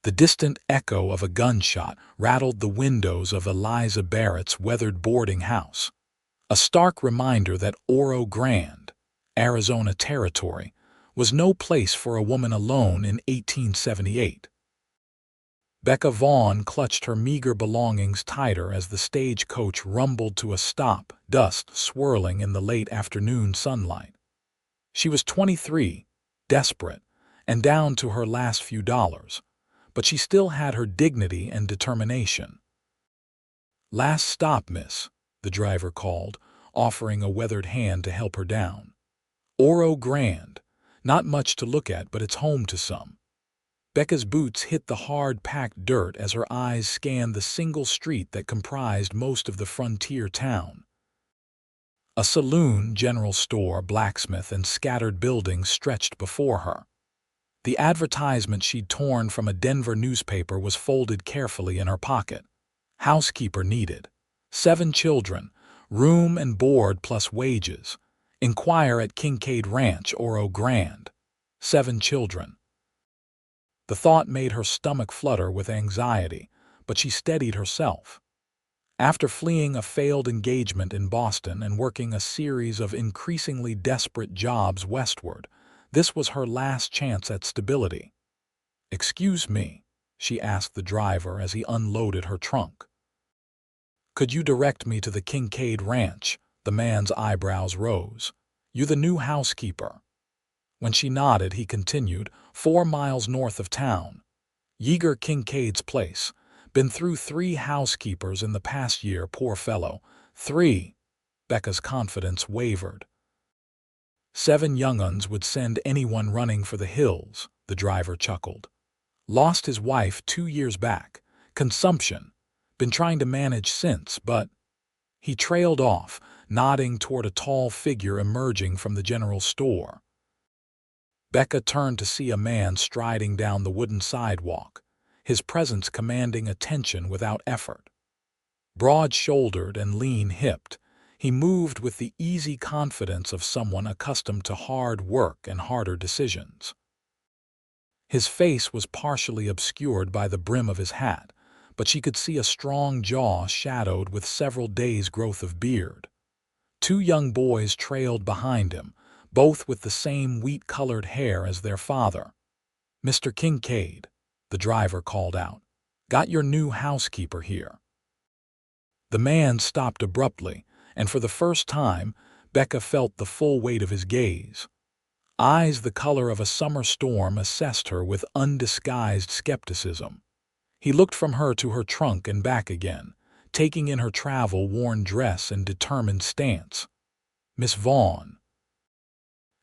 The distant echo of a gunshot rattled the windows of Eliza Barrett's weathered boarding house, a stark reminder that Oro Grande, Arizona Territory, was no place for a woman alone in 1878. Becca Vaughn clutched her meager belongings tighter as the stagecoach rumbled to a stop, dust swirling in the late afternoon sunlight. She was 23, desperate, and down to her last few dollars, but she still had her dignity and determination. "Last stop, miss," the driver called, offering a weathered hand to help her down. Oro Grande, not much to look at, but it's home to some. Becca's boots hit the hard-packed dirt as her eyes scanned the single street that comprised most of the frontier town. A saloon, general store, blacksmith, and scattered buildings stretched before her. The advertisement she'd torn from a Denver newspaper was folded carefully in her pocket. Housekeeper needed. 7 children, room and board plus wages. Inquire at Kincaid Ranch, Oro Grande. 7 children. The thought made her stomach flutter with anxiety, but she steadied herself. After fleeing a failed engagement in Boston and working a series of increasingly desperate jobs westward, this was her last chance at stability. "Excuse me," she asked the driver as he unloaded her trunk. "Could you direct me to the Kincaid Ranch?" The man's eyebrows rose. "You the new housekeeper?" When she nodded, he continued, 4 miles north of town. Yeager Kincaid's place. Been through 3 housekeepers in the past year, poor fellow. 3. Becca's confidence wavered. 7 young'uns would send anyone running for the hills, the driver chuckled. Lost his wife 2 years back. Consumption. Been trying to manage since, but... He trailed off, nodding toward a tall figure emerging from the general store. Becca turned to see a man striding down the wooden sidewalk, his presence commanding attention without effort. Broad-shouldered and lean-hipped, he moved with the easy confidence of someone accustomed to hard work and harder decisions. His face was partially obscured by the brim of his hat, but she could see a strong jaw shadowed with several days' growth of beard. 2 young boys trailed behind him, both with the same wheat-colored hair as their father. "Mr. Kincaid," the driver called out, "got your new housekeeper here." The man stopped abruptly, and for the first time, Becca felt the full weight of his gaze. Eyes the color of a summer storm assessed her with undisguised skepticism. He looked from her to her trunk and back again, taking in her travel-worn dress and determined stance. "Miss Vaughn."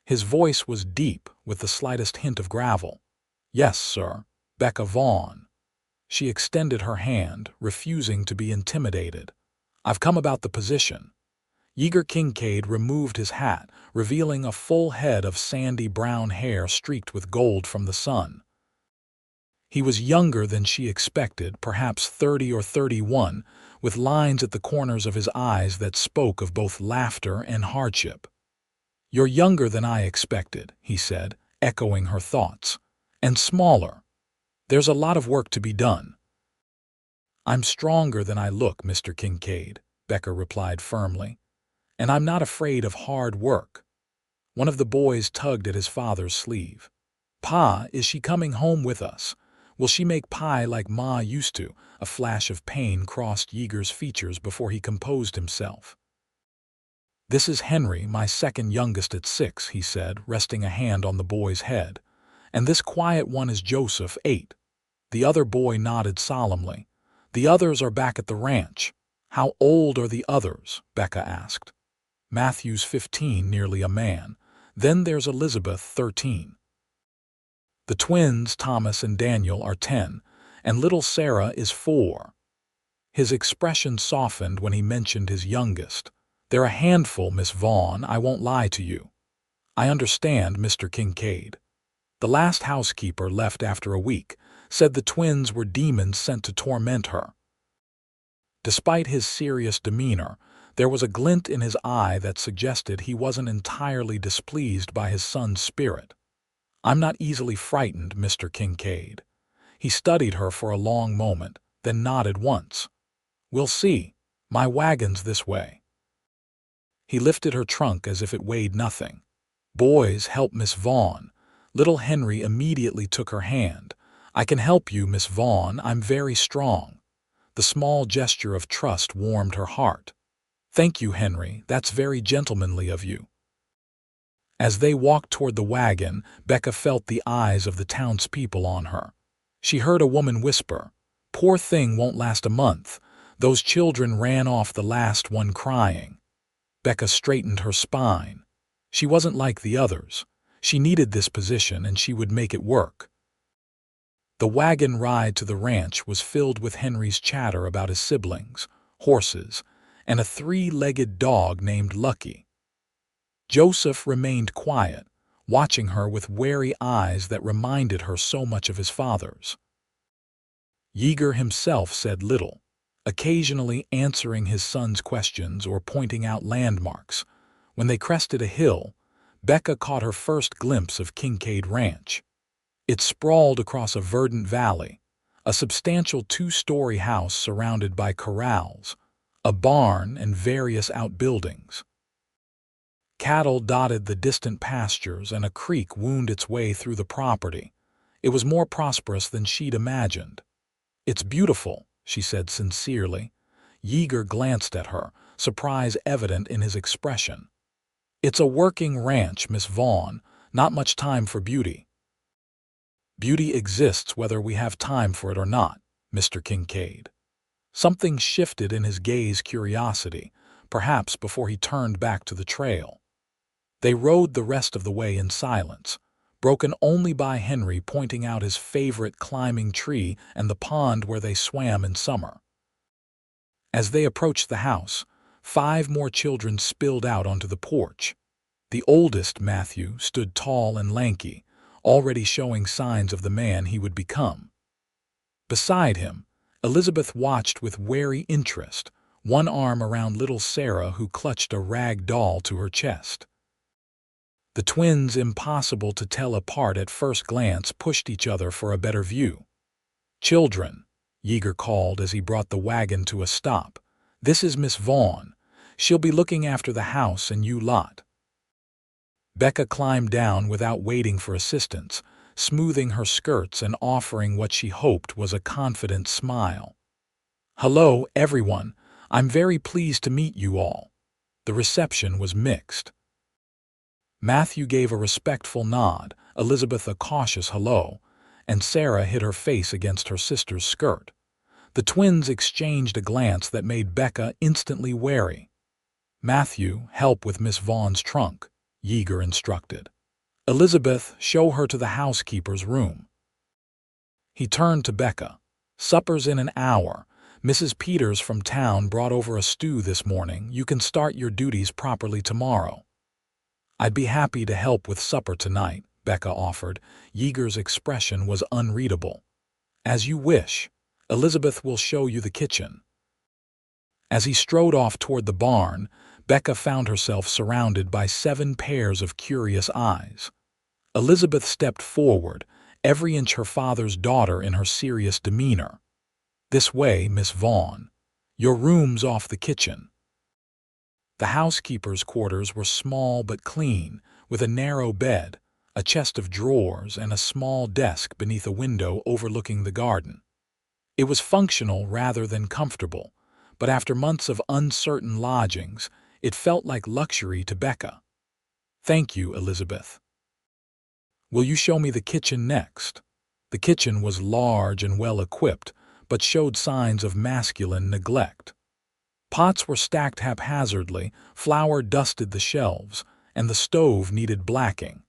His voice was deep, with the slightest hint of gravel. "Yes, sir. Becca Vaughn." She extended her hand, refusing to be intimidated. "I've come about the position." Yeager Kincaid removed his hat, revealing a full head of sandy brown hair streaked with gold from the sun. He was younger than she expected, perhaps 30 or 31, with lines at the corners of his eyes that spoke of both laughter and hardship. "You're younger than I expected," he said, echoing her thoughts. "And smaller. There's a lot of work to be done." "I'm stronger than I look, Mr. Kincaid," Becca replied firmly. "And I'm not afraid of hard work." One of the boys tugged at his father's sleeve. "Pa, is she coming home with us? Will she make pie like Ma used to?" A flash of pain crossed Yeager's features before he composed himself. "This is Henry, my second youngest at 6, he said, resting a hand on the boy's head. "And this quiet one is Joseph, 8. The other boy nodded solemnly. "The others are back at the ranch." "How old are the others?" Becca asked. "Matthew's 15, nearly a man. Then there's Elizabeth, 13. The twins, Thomas and Daniel, are 10, and little Sarah is 4. His expression softened when he mentioned his youngest. "They're a handful, Miss Vaughn, I won't lie to you." "I understand, Mr. Kincaid." The last housekeeper left after a week, said the twins were demons sent to torment her. Despite his serious demeanor, there was a glint in his eye that suggested he wasn't entirely displeased by his son's spirit. "I'm not easily frightened, Mr. Kincaid." He studied her for a long moment, then nodded once. "We'll see. My wagon's this way." He lifted her trunk as if it weighed nothing. "Boys, help Miss Vaughn." Little Henry immediately took her hand. "I can help you, Miss Vaughn. I'm very strong." The small gesture of trust warmed her heart. "Thank you, Henry. That's very gentlemanly of you." As they walked toward the wagon, Becca felt the eyes of the townspeople on her. She heard a woman whisper, "Poor thing won't last a month. Those children ran off the last one crying." Becca straightened her spine. She wasn't like the others. She needed this position and she would make it work. The wagon ride to the ranch was filled with Henry's chatter about his siblings, horses, and a three-legged dog named Lucky. Joseph remained quiet, watching her with wary eyes that reminded her so much of his father's. Yeager himself said little, occasionally answering his son's questions or pointing out landmarks. When they crested a hill, Becca caught her first glimpse of Kincaid Ranch. It sprawled across a verdant valley, a substantial two-story house surrounded by corrals, a barn, and various outbuildings. Cattle dotted the distant pastures and a creek wound its way through the property. It was more prosperous than she'd imagined. "It's beautiful," she said sincerely. Yeager glanced at her, surprise evident in his expression. "It's a working ranch, Miss Vaughn. Not much time for beauty." "Beauty exists whether we have time for it or not, Mr. Kincaid." Something shifted in his gaze curiosity, perhaps before he turned back to the trail. They rode the rest of the way in silence, broken only by Henry pointing out his favorite climbing tree and the pond where they swam in summer. As they approached the house, 5 more children spilled out onto the porch. The oldest, Matthew, stood tall and lanky, already showing signs of the man he would become. Beside him, Elizabeth watched with wary interest, one arm around little Sarah who clutched a rag doll to her chest. The twins, impossible to tell apart at first glance, pushed each other for a better view. "Children," Yeager called as he brought the wagon to a stop. "This is Miss Vaughn. She'll be looking after the house and you lot." Becca climbed down without waiting for assistance, smoothing her skirts and offering what she hoped was a confident smile. "Hello, everyone. I'm very pleased to meet you all." The reception was mixed. Matthew gave a respectful nod, Elizabeth a cautious hello, and Sarah hid her face against her sister's skirt. The twins exchanged a glance that made Becca instantly wary. "Matthew, help with Miss Vaughn's trunk," Yeager instructed. "Elizabeth, show her to the housekeeper's room." He turned to Becca. "Supper's in an hour. Mrs. Peters from town brought over a stew this morning. You can start your duties properly tomorrow." "I'd be happy to help with supper tonight," Becca offered. Yeager's expression was unreadable. "As you wish. Elizabeth will show you the kitchen." As he strode off toward the barn, Becca found herself surrounded by 7 pairs of curious eyes. Elizabeth stepped forward, every inch her father's daughter in her serious demeanor. "This way, Miss Vaughn. Your room's off the kitchen." The housekeeper's quarters were small but clean, with a narrow bed, a chest of drawers, and a small desk beneath a window overlooking the garden. It was functional rather than comfortable, but after months of uncertain lodgings, it felt like luxury to Becca. "Thank you, Elizabeth." "Will you show me the kitchen next?" The kitchen was large and well-equipped, but showed signs of masculine neglect. Pots were stacked haphazardly, flour dusted the shelves, and the stove needed blacking.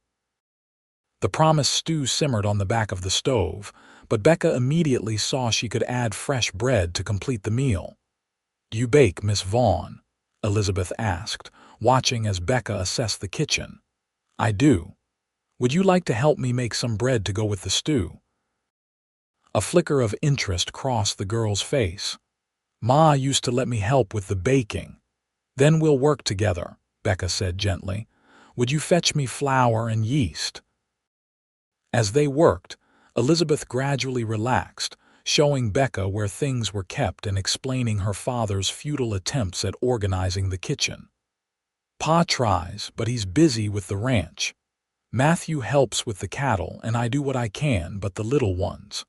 The promised stew simmered on the back of the stove, but Becca immediately saw she could add fresh bread to complete the meal. "Do you bake, Miss Vaughn?" Elizabeth asked, watching as Becca assessed the kitchen. "I do. Would you like to help me make some bread to go with the stew?" A flicker of interest crossed the girl's face. "Ma used to let me help with the baking." "Then we'll work together," Becca said gently. "Would you fetch me flour and yeast?" As they worked, Elizabeth gradually relaxed, showing Becca where things were kept and explaining her father's futile attempts at organizing the kitchen. Pa tries, but he's busy with the ranch. Matthew helps with the cattle, and I do what I can, but the little ones.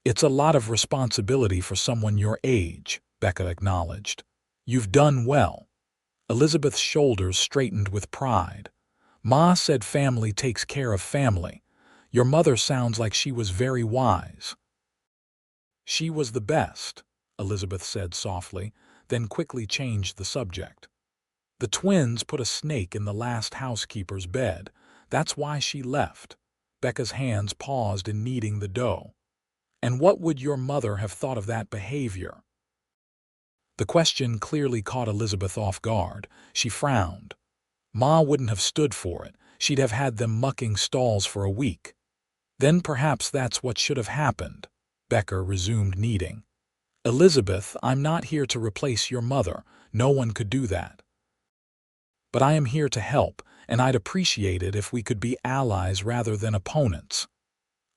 It's a lot of responsibility for someone your age, Becca acknowledged. You've done well. Elizabeth's shoulders straightened with pride. Ma said family takes care of family. Your mother sounds like she was very wise. She was the best, Elizabeth said softly, then quickly changed the subject. The twins put a snake in the last housekeeper's bed. That's why she left. Becca's hands paused in kneading the dough. And what would your mother have thought of that behavior? The question clearly caught Elizabeth off guard. She frowned. Ma wouldn't have stood for it. She'd have had them mucking stalls for a week. Then perhaps that's what should have happened. Becca resumed kneading. Elizabeth, I'm not here to replace your mother. No one could do that. But I am here to help, and I'd appreciate it if we could be allies rather than opponents.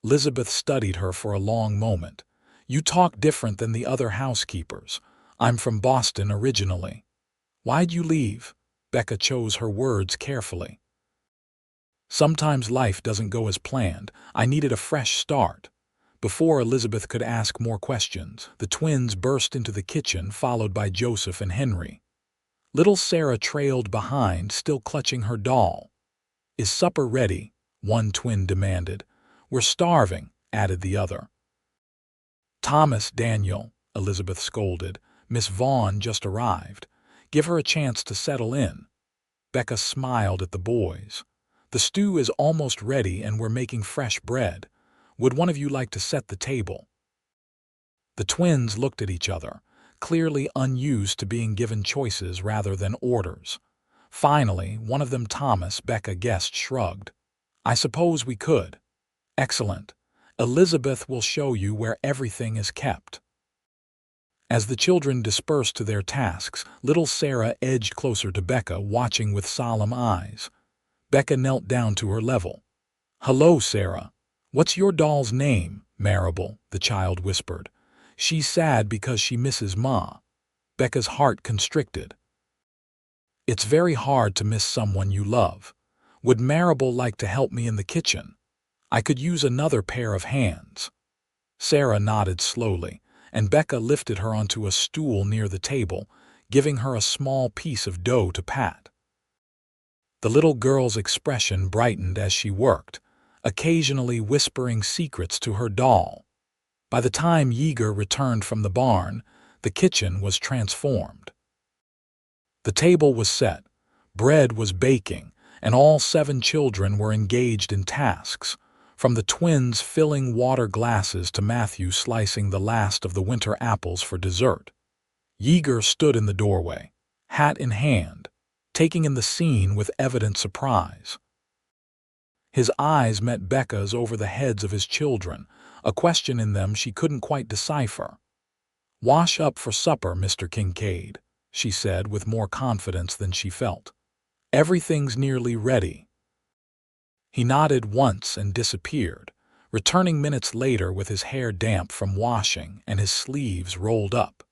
Elizabeth studied her for a long moment. You talk different than the other housekeepers. I'm from Boston originally. Why'd you leave? Becca chose her words carefully. Sometimes life doesn't go as planned. I needed a fresh start. Before Elizabeth could ask more questions, the twins burst into the kitchen, followed by Joseph and Henry. Little Sarah trailed behind, still clutching her doll. Is supper ready? One twin demanded. We're starving, added the other. Thomas, Daniel, Elizabeth scolded. Miss Vaughn just arrived. Give her a chance to settle in. Becca smiled at the boys. The stew is almost ready and we're making fresh bread. Would one of you like to set the table? The twins looked at each other, clearly unused to being given choices rather than orders. Finally, one of them, Thomas, Becca guessed, shrugged. I suppose we could. Excellent. Elizabeth will show you where everything is kept. As the children dispersed to their tasks, little Sarah edged closer to Becca, watching with solemn eyes. Becca knelt down to her level. Hello, Sarah. What's your doll's name? Marable, the child whispered. She's sad because she misses Ma. Becca's heart constricted. It's very hard to miss someone you love. Would Marable like to help me in the kitchen? I could use another pair of hands. Sarah nodded slowly, and Becca lifted her onto a stool near the table, giving her a small piece of dough to pat. The little girl's expression brightened as she worked, occasionally whispering secrets to her doll. By the time Yeager returned from the barn, the kitchen was transformed. The table was set, bread was baking, and all 7 children were engaged in tasks, from the twins filling water glasses to Matthew slicing the last of the winter apples for dessert. Yeager stood in the doorway, hat in hand, taking in the scene with evident surprise. His eyes met Becca's over the heads of his children, a question in them she couldn't quite decipher. Wash up for supper, Mr. Kincaid, she said with more confidence than she felt. Everything's nearly ready. He nodded once and disappeared, returning minutes later with his hair damp from washing and his sleeves rolled up.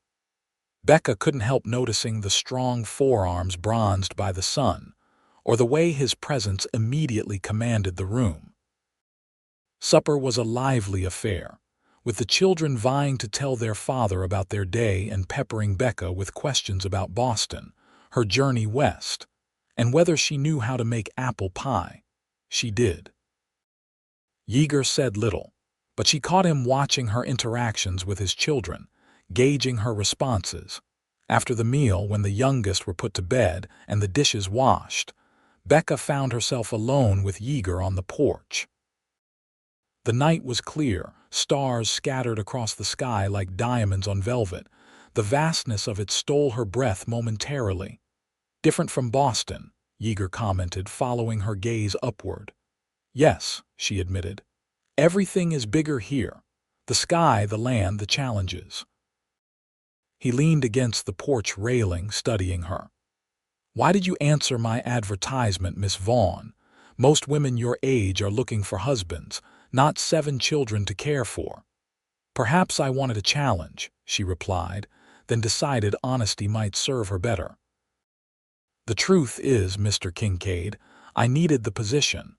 Becca couldn't help noticing the strong forearms bronzed by the sun, or the way his presence immediately commanded the room. Supper was a lively affair, with the children vying to tell their father about their day and peppering Becca with questions about Boston, her journey west, and whether she knew how to make apple pie. She did. Yeager said little, but she caught him watching her interactions with his children, gauging her responses. After the meal, when the youngest were put to bed and the dishes washed, Becca found herself alone with Yeager on the porch. The night was clear, stars scattered across the sky like diamonds on velvet. The vastness of it stole her breath momentarily. Different from Boston, Yeager commented, following her gaze upward. Yes, she admitted. Everything is bigger here. The sky, the land, the challenges. He leaned against the porch railing, studying her. Why did you answer my advertisement, Miss Vaughn? Most women your age are looking for husbands, not 7 children to care for. Perhaps I wanted a challenge, she replied, then decided honesty might serve her better. The truth is, Mr. Kincaid, I needed the position.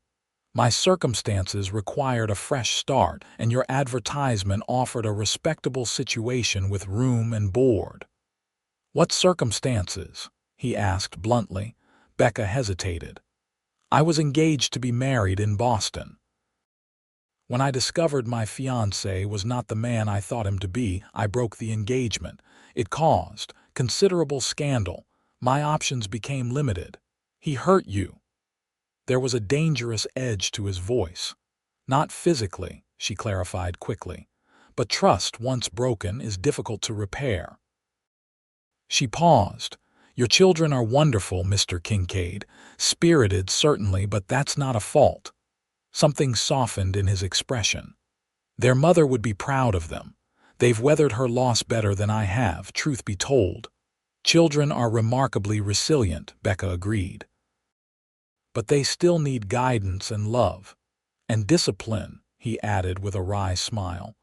My circumstances required a fresh start, and your advertisement offered a respectable situation with room and board. What circumstances? He asked bluntly. Becca hesitated. I was engaged to be married in Boston. When I discovered my fiancé was not the man I thought him to be, I broke the engagement. It caused considerable scandal. My options became limited. He hurt you. There was a dangerous edge to his voice. Not physically, she clarified quickly, but trust once broken is difficult to repair. She paused. Your children are wonderful, Mr. Kincaid. Spirited, certainly, but that's not a fault. Something softened in his expression. Their mother would be proud of them. They've weathered her loss better than I have, truth be told. Children are remarkably resilient, Becca agreed. But they still need guidance and love. And discipline, he added with a wry smile.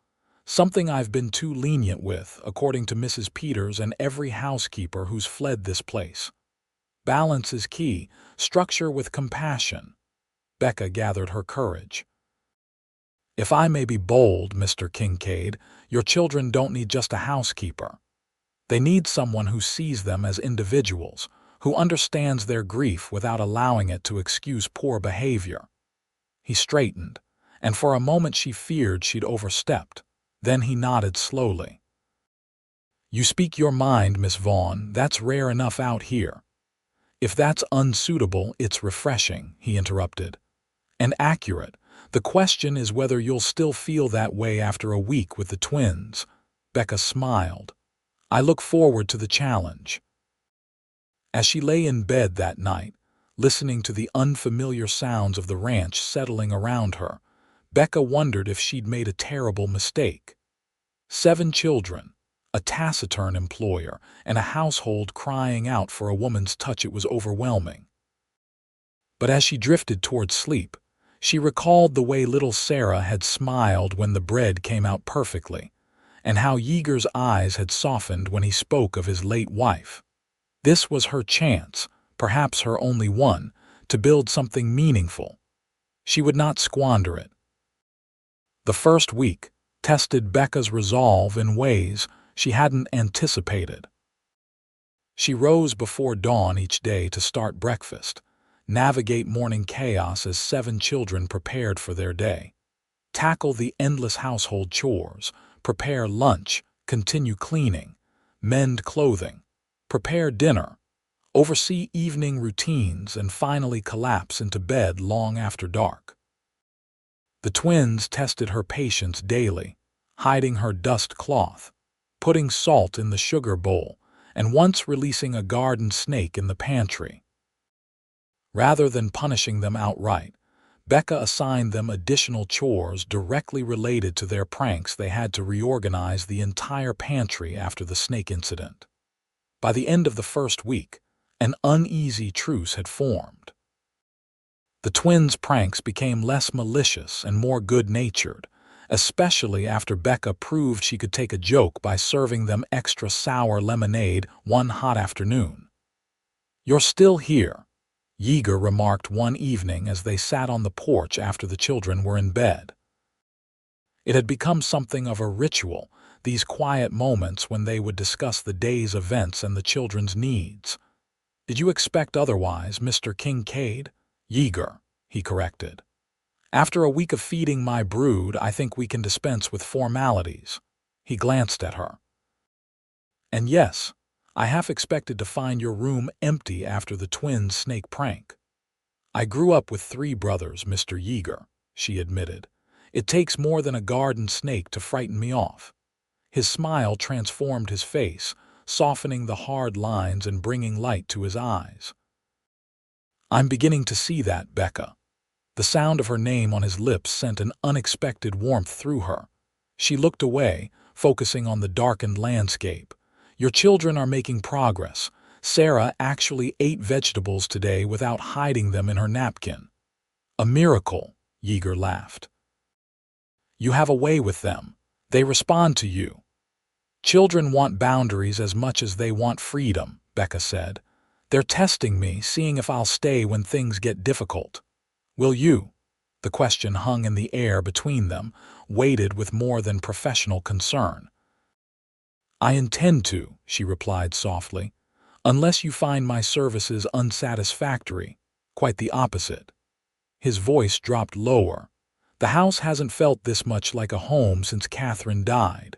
Something I've been too lenient with, according to Mrs. Peters and every housekeeper who's fled this place. Balance is key, structure with compassion. Becca gathered her courage. If I may be bold, Mr. Kincaid, your children don't need just a housekeeper. They need someone who sees them as individuals, who understands their grief without allowing it to excuse poor behavior. He straightened, and for a moment she feared she'd overstepped. Then he nodded slowly. You speak your mind, Miss Vaughn. That's rare enough out here. If that's unsuitable, it's refreshing, he interrupted. And accurate. The question is whether you'll still feel that way after a week with the twins. Becca smiled. I look forward to the challenge. As she lay in bed that night, listening to the unfamiliar sounds of the ranch settling around her, Becca wondered if she'd made a terrible mistake. 7 children, a taciturn employer, and a household crying out for a woman's touch. It was overwhelming. But as she drifted toward sleep, she recalled the way little Sarah had smiled when the bread came out perfectly, and how Yeager's eyes had softened when he spoke of his late wife. This was her chance, perhaps her only one, to build something meaningful. She would not squander it. The first week tested Becca's resolve in ways she hadn't anticipated. She rose before dawn each day to start breakfast, navigate morning chaos as 7 children prepared for their day, tackle the endless household chores, prepare lunch, continue cleaning, mend clothing, prepare dinner, oversee evening routines, and finally collapse into bed long after dark. The twins tested her patience daily, hiding her dust cloth, putting salt in the sugar bowl, and once releasing a garden snake in the pantry. Rather than punishing them outright, Becca assigned them additional chores directly related to their pranks. They had to reorganize the entire pantry after the snake incident. By the end of the first week, an uneasy truce had formed. The twins' pranks became less malicious and more good-natured, especially after Becca proved she could take a joke by serving them extra sour lemonade one hot afternoon. You're still here, Yeager remarked one evening as they sat on the porch after the children were in bed. It had become something of a ritual, these quiet moments when they would discuss the day's events and the children's needs. Did you expect otherwise, Mr. Kincaid? Yeager, he corrected. After a week of feeding my brood, I think we can dispense with formalities. He glanced at her. And yes, I half expected to find your room empty after the twins' snake prank. I grew up with 3 brothers, Mr. Yeager, she admitted. It takes more than a garden snake to frighten me off. His smile transformed his face, softening the hard lines and bringing light to his eyes. I'm beginning to see that, Becca. The sound of her name on his lips sent an unexpected warmth through her. She looked away, focusing on the darkened landscape. Your children are making progress. Sarah actually ate vegetables today without hiding them in her napkin. A miracle, Yeager laughed. You have a way with them. They respond to you. Children want boundaries as much as they want freedom, Becca said. They're testing me, seeing if I'll stay when things get difficult. Will you? The question hung in the air between them, weighted with more than professional concern. I intend to, she replied softly, unless you find my services unsatisfactory. Quite the opposite. His voice dropped lower. The house hasn't felt this much like a home since Catherine died.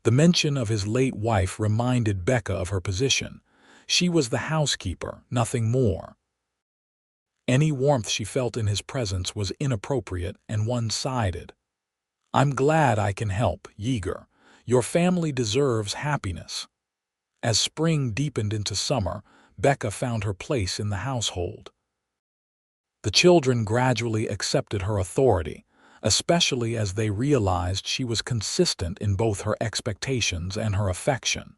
The mention of his late wife reminded Becca of her position. She was the housekeeper, nothing more. Any warmth she felt in his presence was inappropriate and one-sided. I'm glad I can help, Yeager. Your family deserves happiness. As spring deepened into summer, Becca found her place in the household. The children gradually accepted her authority, especially as they realized she was consistent in both her expectations and her affection.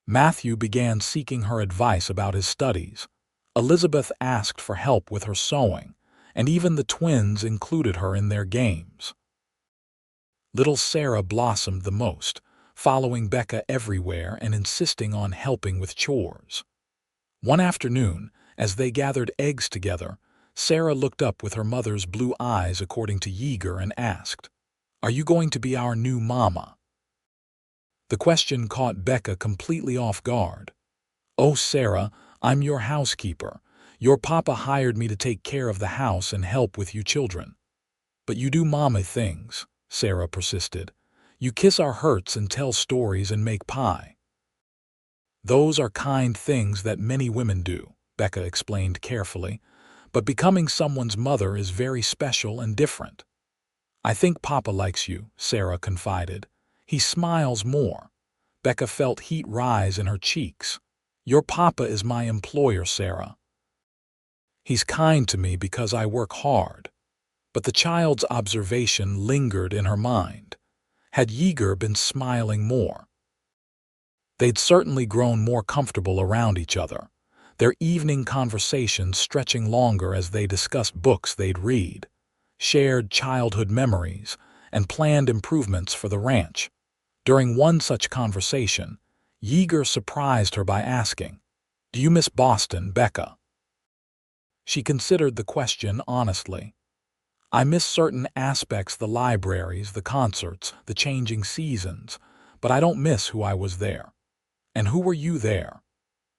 Matthew began seeking her advice about his studies. Elizabeth asked for help with her sewing, and even the twins included her in their games. Little Sarah blossomed the most, following Becca everywhere and insisting on helping with chores. One afternoon, as they gathered eggs together, Sarah looked up with her mother's blue eyes according to Yeager and asked, "Are you going to be our new mama?" The question caught Becca completely off guard. "Oh, Sarah, I'm your housekeeper. Your papa hired me to take care of the house and help with you children." "But you do mama things," Sarah persisted. "You kiss our hurts and tell stories and make pie." "Those are kind things that many women do," Becca explained carefully. "But becoming someone's mother is very special and different." "I think Papa likes you," Sarah confided. "He smiles more." Becca felt heat rise in her cheeks. "Your papa is my employer, Sarah. He's kind to me because I work hard." But the child's observation lingered in her mind. Had Yeager been smiling more? They'd certainly grown more comfortable around each other, their evening conversations stretching longer as they discussed books they'd read, shared childhood memories, and planned improvements for the ranch. During one such conversation, Yeager surprised her by asking, "Do you miss Boston, Becca?" She considered the question honestly. "I miss certain aspects, the libraries, the concerts, the changing seasons, but I don't miss who I was there." "And who were you there?"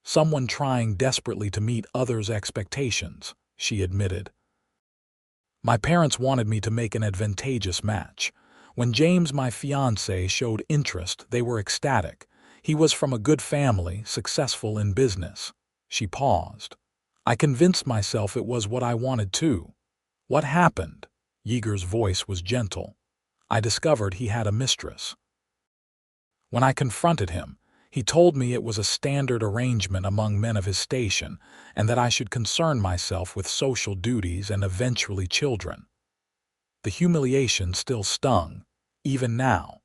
"Someone trying desperately to meet others' expectations," she admitted. "My parents wanted me to make an advantageous match. When James, my fiancé, showed interest, they were ecstatic. He was from a good family, successful in business." She paused. "I convinced myself it was what I wanted too." "What happened?" Yeager's voice was gentle. "I discovered he had a mistress. When I confronted him, he told me it was a standard arrangement among men of his station and that I should concern myself with social duties and eventually children." The humiliation still stung, even now.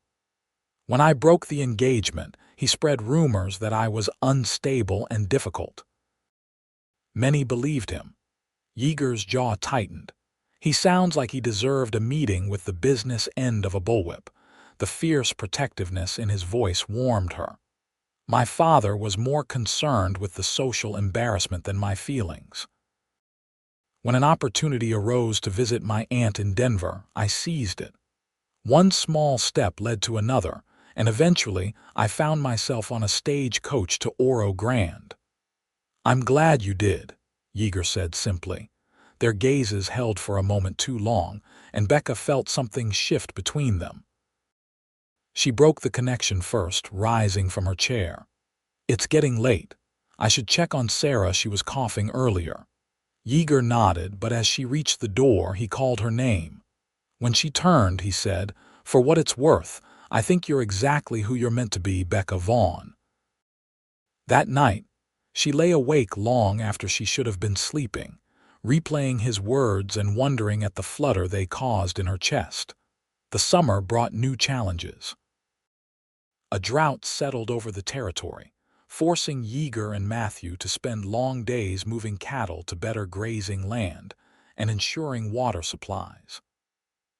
"When I broke the engagement, he spread rumors that I was unstable and difficult." Many believed him. Yeager's jaw tightened. He sounds like he deserved a meeting with the business end of a bullwhip. The fierce protectiveness in his voice warmed her. "My father was more concerned with the social embarrassment than my feelings. When an opportunity arose to visit my aunt in Denver, I seized it. One small step led to another, and eventually I found myself on a stagecoach to Oro Grande." "I'm glad you did," Yeager said simply. Their gazes held for a moment too long, and Becca felt something shift between them. She broke the connection first, rising from her chair. "It's getting late. I should check on Sarah, she was coughing earlier." Yeager nodded, but as she reached the door, he called her name. When she turned, he said, "For what it's worth, I think you're exactly who you're meant to be, Becca Vaughn." That night, she lay awake long after she should have been sleeping, replaying his words and wondering at the flutter they caused in her chest. The summer brought new challenges. A drought settled over the territory, forcing Yeager and Matthew to spend long days moving cattle to better grazing land and ensuring water supplies.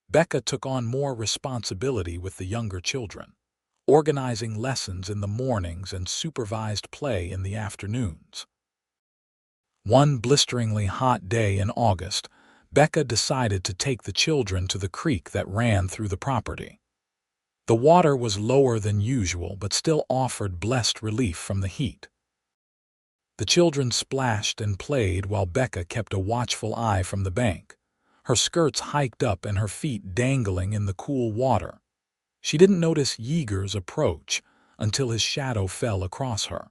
Becca took on more responsibility with the younger children, organizing lessons in the mornings and supervised play in the afternoons. One blisteringly hot day in August, Becca decided to take the children to the creek that ran through the property. The water was lower than usual but still offered blessed relief from the heat. The children splashed and played while Becca kept a watchful eye from the bank, her skirts hiked up and her feet dangling in the cool water. She didn't notice Yeager's approach until his shadow fell across her.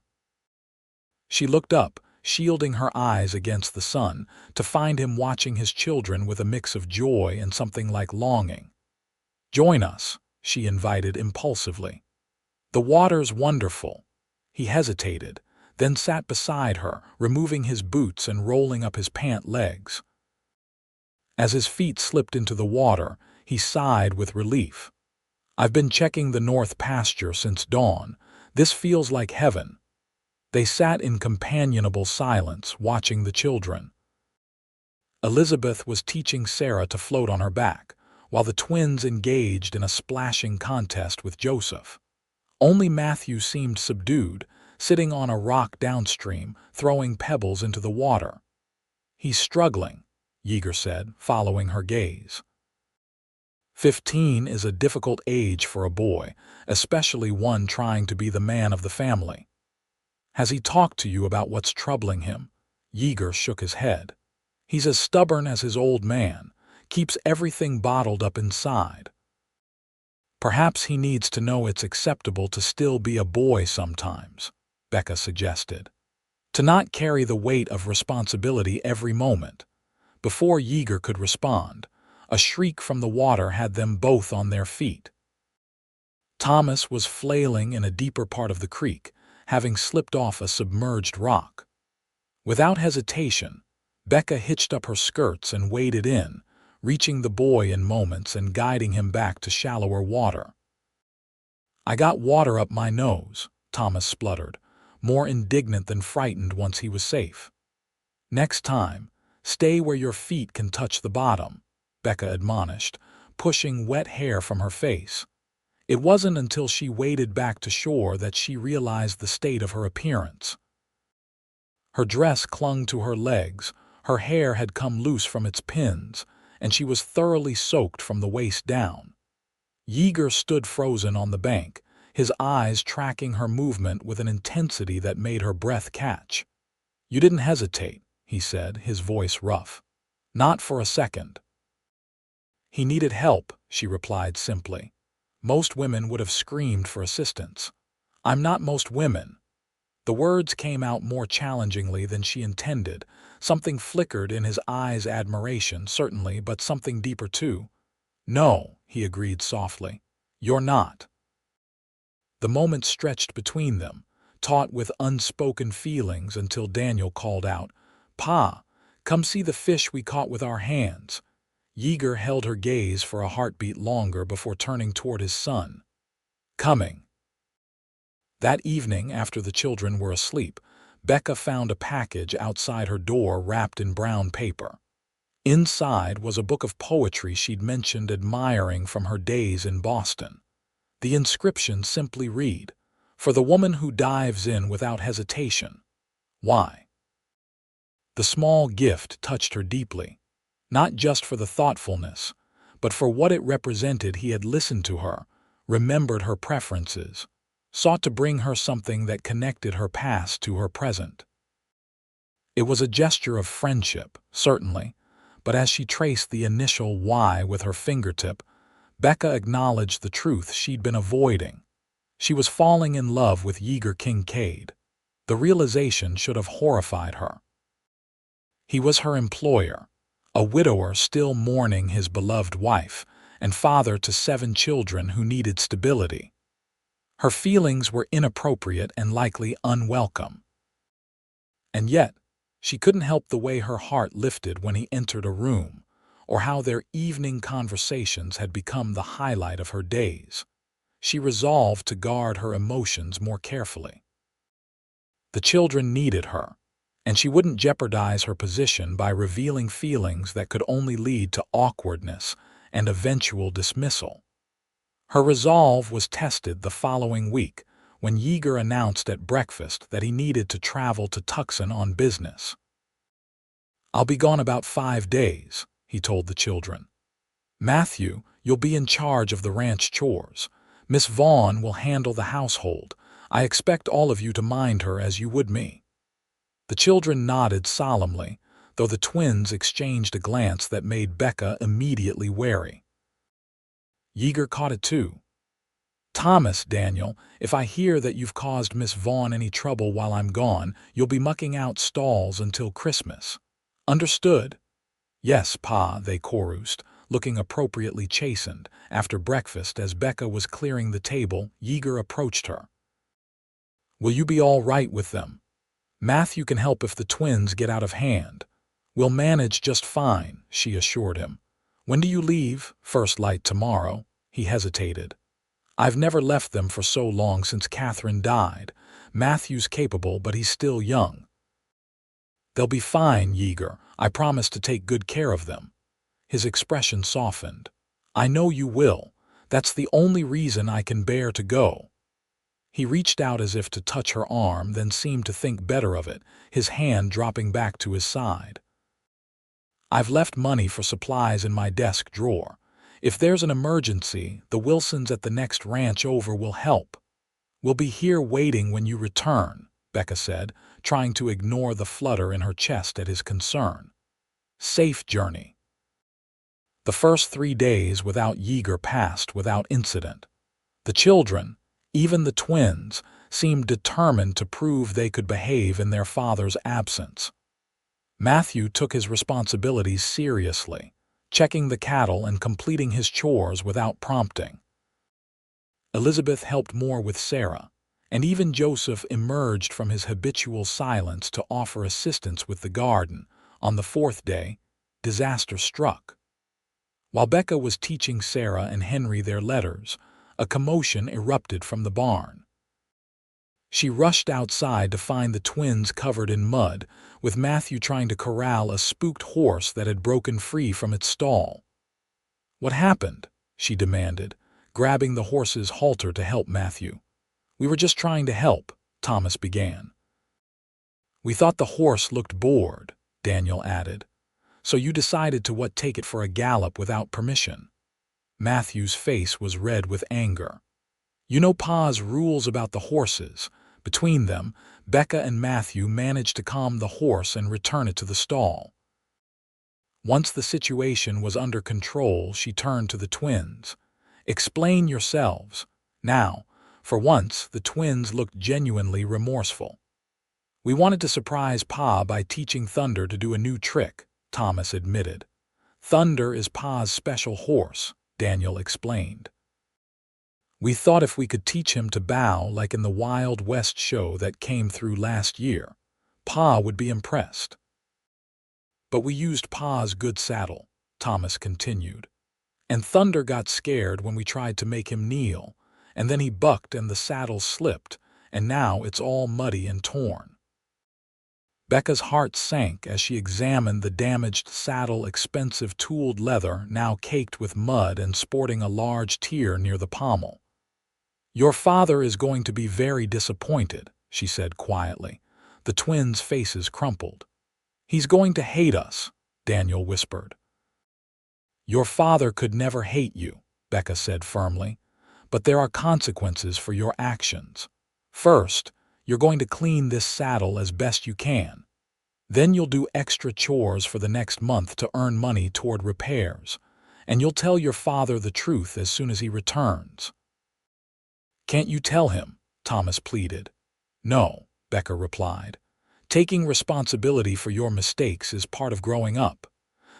She looked up, shielding her eyes against the sun, to find him watching his children with a mix of joy and something like longing. "Join us," she invited impulsively. "The water's wonderful." He hesitated, then sat beside her, removing his boots and rolling up his pant legs. As his feet slipped into the water, he sighed with relief. "I've been checking the north pasture since dawn. This feels like heaven." They sat in companionable silence, watching the children. Elizabeth was teaching Sarah to float on her back, while the twins engaged in a splashing contest with Joseph. Only Matthew seemed subdued, sitting on a rock downstream, throwing pebbles into the water. "He's struggling," Yeager said, following her gaze. 15 is a difficult age for a boy, especially one trying to be the man of the family. "Has he talked to you about what's troubling him?" Yeager shook his head. "He's as stubborn as his old man, keeps everything bottled up inside." "Perhaps he needs to know it's acceptable to still be a boy sometimes," Becca suggested. "To not carry the weight of responsibility every moment." Before Yeager could respond, a shriek from the water had them both on their feet. Thomas was flailing in a deeper part of the creek, having slipped off a submerged rock. Without hesitation, Becca hitched up her skirts and waded in, reaching the boy in moments and guiding him back to shallower water. "I got water up my nose," Thomas spluttered, more indignant than frightened once he was safe. "Next time, stay where your feet can touch the bottom," Becca admonished, pushing wet hair from her face. It wasn't until she waded back to shore that she realized the state of her appearance. Her dress clung to her legs, her hair had come loose from its pins, and she was thoroughly soaked from the waist down. Yeager stood frozen on the bank, his eyes tracking her movement with an intensity that made her breath catch. "You didn't hesitate," he said, his voice rough. "Not for a second." "He needed help," she replied simply. "Most women would have screamed for assistance." "I'm not most women." The words came out more challengingly than she intended. Something flickered in his eyes, admiration, certainly, but something deeper too. "No," he agreed softly. "You're not." The moment stretched between them, taut with unspoken feelings, until Daniel called out, "Pa, come see the fish we caught with our hands." Yeager held her gaze for a heartbeat longer before turning toward his son. "Coming." That evening, after the children were asleep, Becca found a package outside her door wrapped in brown paper. Inside was a book of poetry she'd mentioned admiring from her days in Boston. The inscription simply read, "For the woman who dives in without hesitation." Why? The small gift touched her deeply, not just for the thoughtfulness, but for what it represented. He had listened to her, remembered her preferences, sought to bring her something that connected her past to her present. It was a gesture of friendship, certainly, but as she traced the initial Y with her fingertip, Becca acknowledged the truth she'd been avoiding. She was falling in love with Yeager Kincaid. The realization should have horrified her. He was her employer, a widower still mourning his beloved wife, and father to 7 children who needed stability. Her feelings were inappropriate and likely unwelcome. And yet, she couldn't help the way her heart lifted when he entered a room, or how their evening conversations had become the highlight of her days. She resolved to guard her emotions more carefully. The children needed her, and she wouldn't jeopardize her position by revealing feelings that could only lead to awkwardness and eventual dismissal. Her resolve was tested the following week when Yeager announced at breakfast that he needed to travel to Tucson on business. "I'll be gone about 5 days," he told the children. "Matthew, you'll be in charge of the ranch chores. Miss Vaughn will handle the household. I expect all of you to mind her as you would me." The children nodded solemnly, though the twins exchanged a glance that made Becca immediately wary. Yeager caught it too. "Thomas, Daniel, if I hear that you've caused Miss Vaughn any trouble while I'm gone, you'll be mucking out stalls until Christmas. Understood?" "Yes, Pa," they chorused, looking appropriately chastened. After breakfast, as Becca was clearing the table, Yeager approached her. "Will you be all right with them? Matthew can help if the twins get out of hand." "We'll manage just fine," she assured him. "When do you leave?" "First light tomorrow." He hesitated. "I've never left them for so long since Catherine died. Matthew's capable, but he's still young." "They'll be fine, Yeager. I promise to take good care of them." His expression softened. "I know you will. That's the only reason I can bear to go." He reached out as if to touch her arm, then seemed to think better of it, his hand dropping back to his side. "I've left money for supplies in my desk drawer. If there's an emergency, the Wilsons at the next ranch over will help." "We'll be here waiting when you return," Becca said, trying to ignore the flutter in her chest at his concern. "Safe journey." The first 3 days without Yeager passed without incident. The children, even the twins, seemed determined to prove they could behave in their father's absence. Matthew took his responsibilities seriously, checking the cattle and completing his chores without prompting. Elizabeth helped more with Sarah, and even Joseph emerged from his habitual silence to offer assistance with the garden. On the 4th day, disaster struck. While Becca was teaching Sarah and Henry their letters, a commotion erupted from the barn. She rushed outside to find the twins covered in mud, with Matthew trying to corral a spooked horse that had broken free from its stall. "What happened?" she demanded, grabbing the horse's halter to help Matthew. "We were just trying to help," Thomas began. "We thought the horse looked bored," Daniel added. "So you decided to take it for a gallop without permission." Matthew's face was red with anger. "You know Pa's rules about the horses." Between them, Becca and Matthew managed to calm the horse and return it to the stall. Once the situation was under control, she turned to the twins. "Explain yourselves." Now, for once, the twins looked genuinely remorseful. "We wanted to surprise Pa by teaching Thunder to do a new trick," Thomas admitted. "Thunder is Pa's special horse," Daniel explained. "We thought if we could teach him to bow like in the Wild West show that came through last year, Pa would be impressed." "But we used Pa's good saddle," Thomas continued. "And Thunder got scared when we tried to make him kneel, and then he bucked and the saddle slipped, and now it's all muddy and torn." Becca's heart sank as she examined the damaged saddle, expensive tooled leather now caked with mud and sporting a large tear near the pommel. "Your father is going to be very disappointed," she said quietly. The twins' faces crumpled. "He's going to hate us," Daniel whispered. "Your father could never hate you," Becca said firmly. "But there are consequences for your actions. First, you're going to clean this saddle as best you can. Then you'll do extra chores for the next month to earn money toward repairs. And you'll tell your father the truth as soon as he returns." "Can't you tell him?" Thomas pleaded. "No," Becca replied. "Taking responsibility for your mistakes is part of growing up."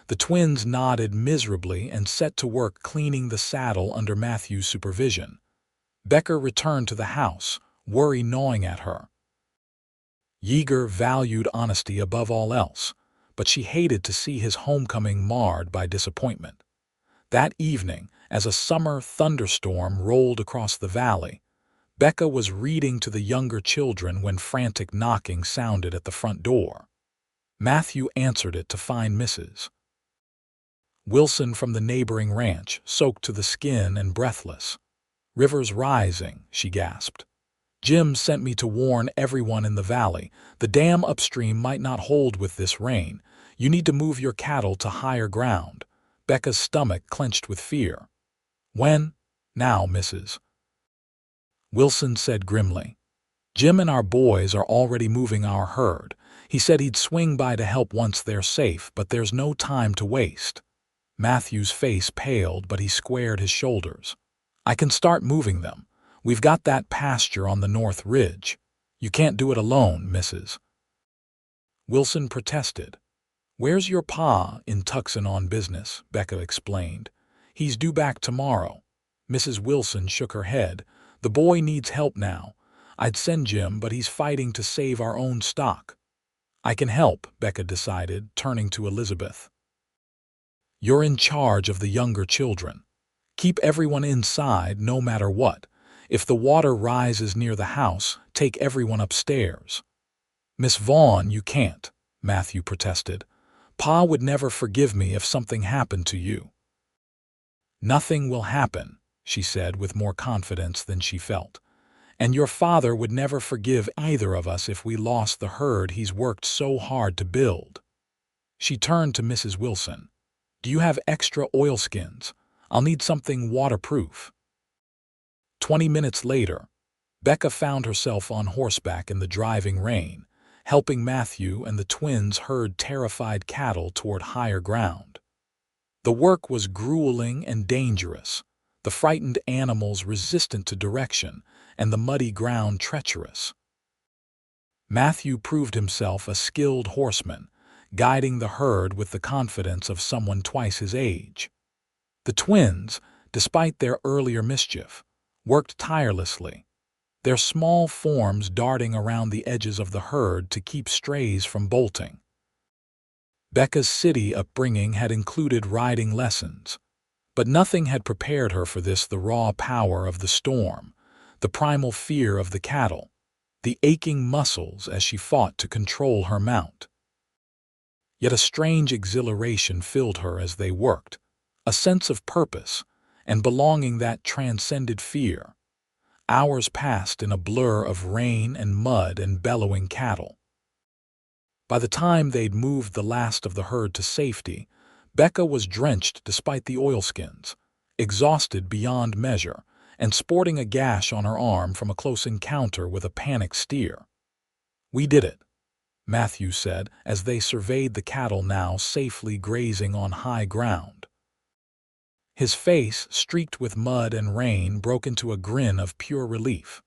The twins nodded miserably and set to work cleaning the saddle under Matthew's supervision. Becca returned to the house, worry gnawing at her. Yeager valued honesty above all else, but she hated to see his homecoming marred by disappointment. That evening, as a summer thunderstorm rolled across the valley, Becca was reading to the younger children when frantic knocking sounded at the front door. Matthew answered it to find Mrs. Wilson from the neighboring ranch, soaked to the skin and breathless. "River's rising," she gasped. "Jim sent me to warn everyone in the valley. The dam upstream might not hold with this rain. You need to move your cattle to higher ground." Becca's stomach clenched with fear. "When?" "Now, Mrs." Wilson said grimly. "Jim and our boys are already moving our herd. He said he'd swing by to help once they're safe, but there's no time to waste." Matthew's face paled, but he squared his shoulders. "I can start moving them. We've got that pasture on the north ridge. You can't do it alone, Mrs." Wilson protested. "Where's your pa in Tucson on business?" Becca explained. "He's due back tomorrow." Mrs. Wilson shook her head. "The boy needs help now. I'd send Jim, but he's fighting to save our own stock." "I can help," Becca decided, turning to Elizabeth. "You're in charge of the younger children. Keep everyone inside no matter what. If the water rises near the house, take everyone upstairs." "Miss Vaughn, you can't," Matthew protested. "Pa would never forgive me if something happened to you." "Nothing will happen," she said with more confidence than she felt. "And your father would never forgive either of us if we lost the herd he's worked so hard to build." She turned to Mrs. Wilson. "Do you have extra oilskins? I'll need something waterproof." 20 minutes later, Becca found herself on horseback in the driving rain, helping Matthew and the twins herd terrified cattle toward higher ground. The work was grueling and dangerous, the frightened animals resistant to direction, and the muddy ground treacherous. Matthew proved himself a skilled horseman, guiding the herd with the confidence of someone twice his age. The twins, despite their earlier mischief, worked tirelessly, their small forms darting around the edges of the herd to keep strays from bolting. Becca's city upbringing had included riding lessons, but nothing had prepared her for this: the raw power of the storm, the primal fear of the cattle, the aching muscles as she fought to control her mount. Yet a strange exhilaration filled her as they worked, a sense of purpose and belonging that transcended fear. Hours passed in a blur of rain and mud and bellowing cattle. By the time they'd moved the last of the herd to safety, Becca was drenched despite the oilskins, exhausted beyond measure, and sporting a gash on her arm from a close encounter with a panicked steer. "We did it," Matthew said as they surveyed the cattle now safely grazing on high ground. His face, streaked with mud and rain, broke into a grin of pure relief.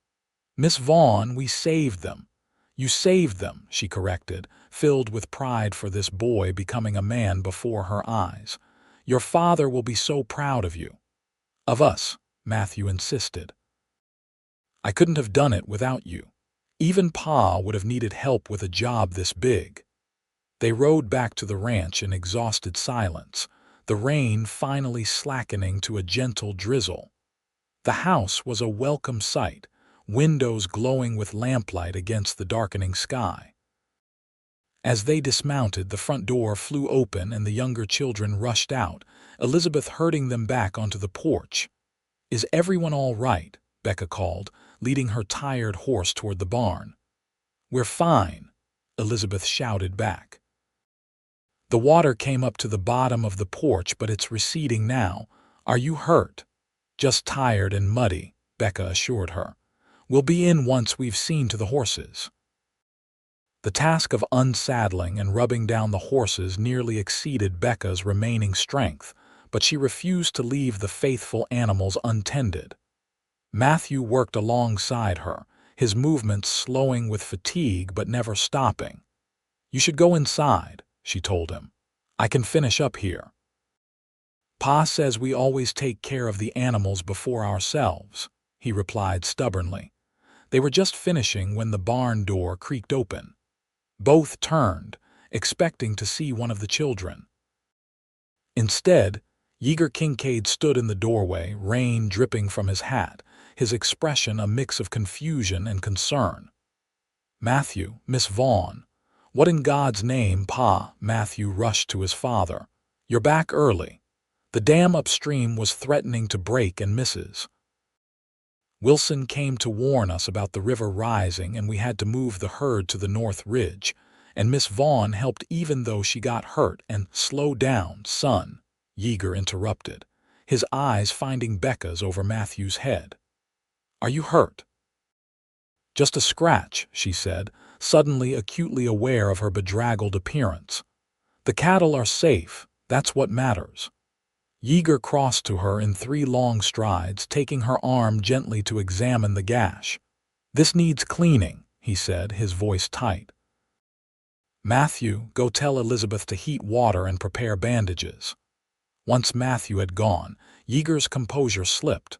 "Miss Vaughn, we saved them." "You saved them," she corrected, filled with pride for this boy becoming a man before her eyes. "Your father will be so proud of you." "Of us," Matthew insisted. "I couldn't have done it without you. Even Pa would have needed help with a job this big." They rode back to the ranch in exhausted silence, the rain finally slackening to a gentle drizzle. The house was a welcome sight, windows glowing with lamplight against the darkening sky. As they dismounted, the front door flew open and the younger children rushed out, Elizabeth herding them back onto the porch. "Is everyone all right?" Becca called, leading her tired horse toward the barn. "We're fine," Elizabeth shouted back. "The water came up to the bottom of the porch, but it's receding now. Are you hurt?" "Just tired and muddy," Becca assured her. "We'll be in once we've seen to the horses." The task of unsaddling and rubbing down the horses nearly exceeded Becca's remaining strength, but she refused to leave the faithful animals untended. Matthew worked alongside her, his movements slowing with fatigue but never stopping. "You should go inside," she told him. "I can finish up here." "Pa says we always take care of the animals before ourselves," he replied stubbornly. They were just finishing when the barn door creaked open. Both turned, expecting to see one of the children. Instead, Yeager Kincaid stood in the doorway, rain dripping from his hat, his expression a mix of confusion and concern. "Matthew, Miss Vaughn, what in God's name, Pa?" Matthew rushed to his father. "You're back early. The dam upstream was threatening to break and misses. Wilson came to warn us about the river rising, and we had to move the herd to the north ridge, and Miss Vaughn helped even though she got hurt. And slow down, son, Yeager interrupted, his eyes finding Becca's over Matthew's head. Are you hurt? Just a scratch, she said, suddenly acutely aware of her bedraggled appearance. The cattle are safe, that's what matters. Yeager crossed to her in 3 long strides, taking her arm gently to examine the gash. This needs cleaning, he said, his voice tight. Matthew, go tell Elizabeth to heat water and prepare bandages. Once Matthew had gone, Yeager's composure slipped.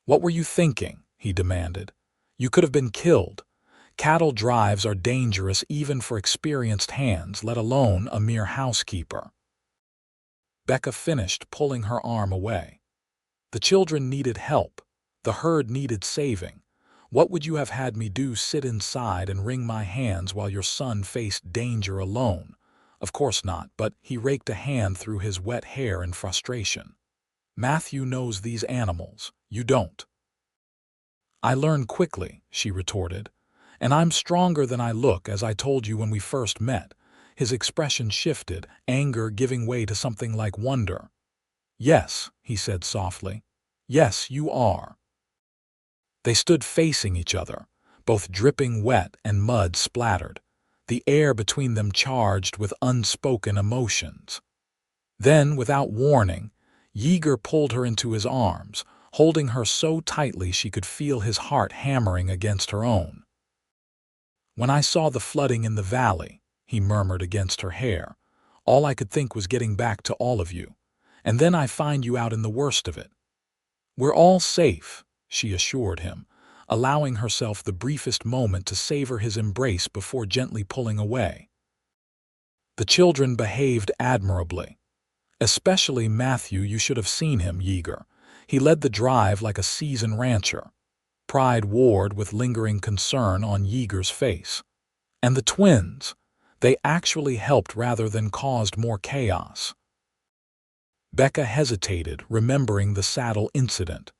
What were you thinking? He demanded. You could have been killed. Cattle drives are dangerous even for experienced hands, let alone a mere housekeeper. Becca finished, pulling her arm away. The children needed help. The herd needed saving. What would you have had me do, sit inside and wring my hands while your son faced danger alone? Of course not, but he raked a hand through his wet hair in frustration. Matthew knows these animals. You don't. I learn quickly, she retorted. And I'm stronger than I look, as I told you when we first met. His expression shifted, anger giving way to something like wonder. Yes, he said softly. Yes, you are. They stood facing each other, both dripping wet and mud splattered, the air between them charged with unspoken emotions. Then, without warning, Yeager pulled her into his arms, holding her so tightly she could feel his heart hammering against her own. When I saw the flooding in the valley, he murmured against her hair, all I could think was getting back to all of you. And then I find you out in the worst of it. We're all safe, she assured him, allowing herself the briefest moment to savor his embrace before gently pulling away. The children behaved admirably. Especially Matthew. You should have seen him, Yeager. He led the drive like a seasoned rancher. Pride warred with lingering concern on Yeager's face. And the twins, they actually helped rather than caused more chaos. Becca hesitated, remembering the saddle incident.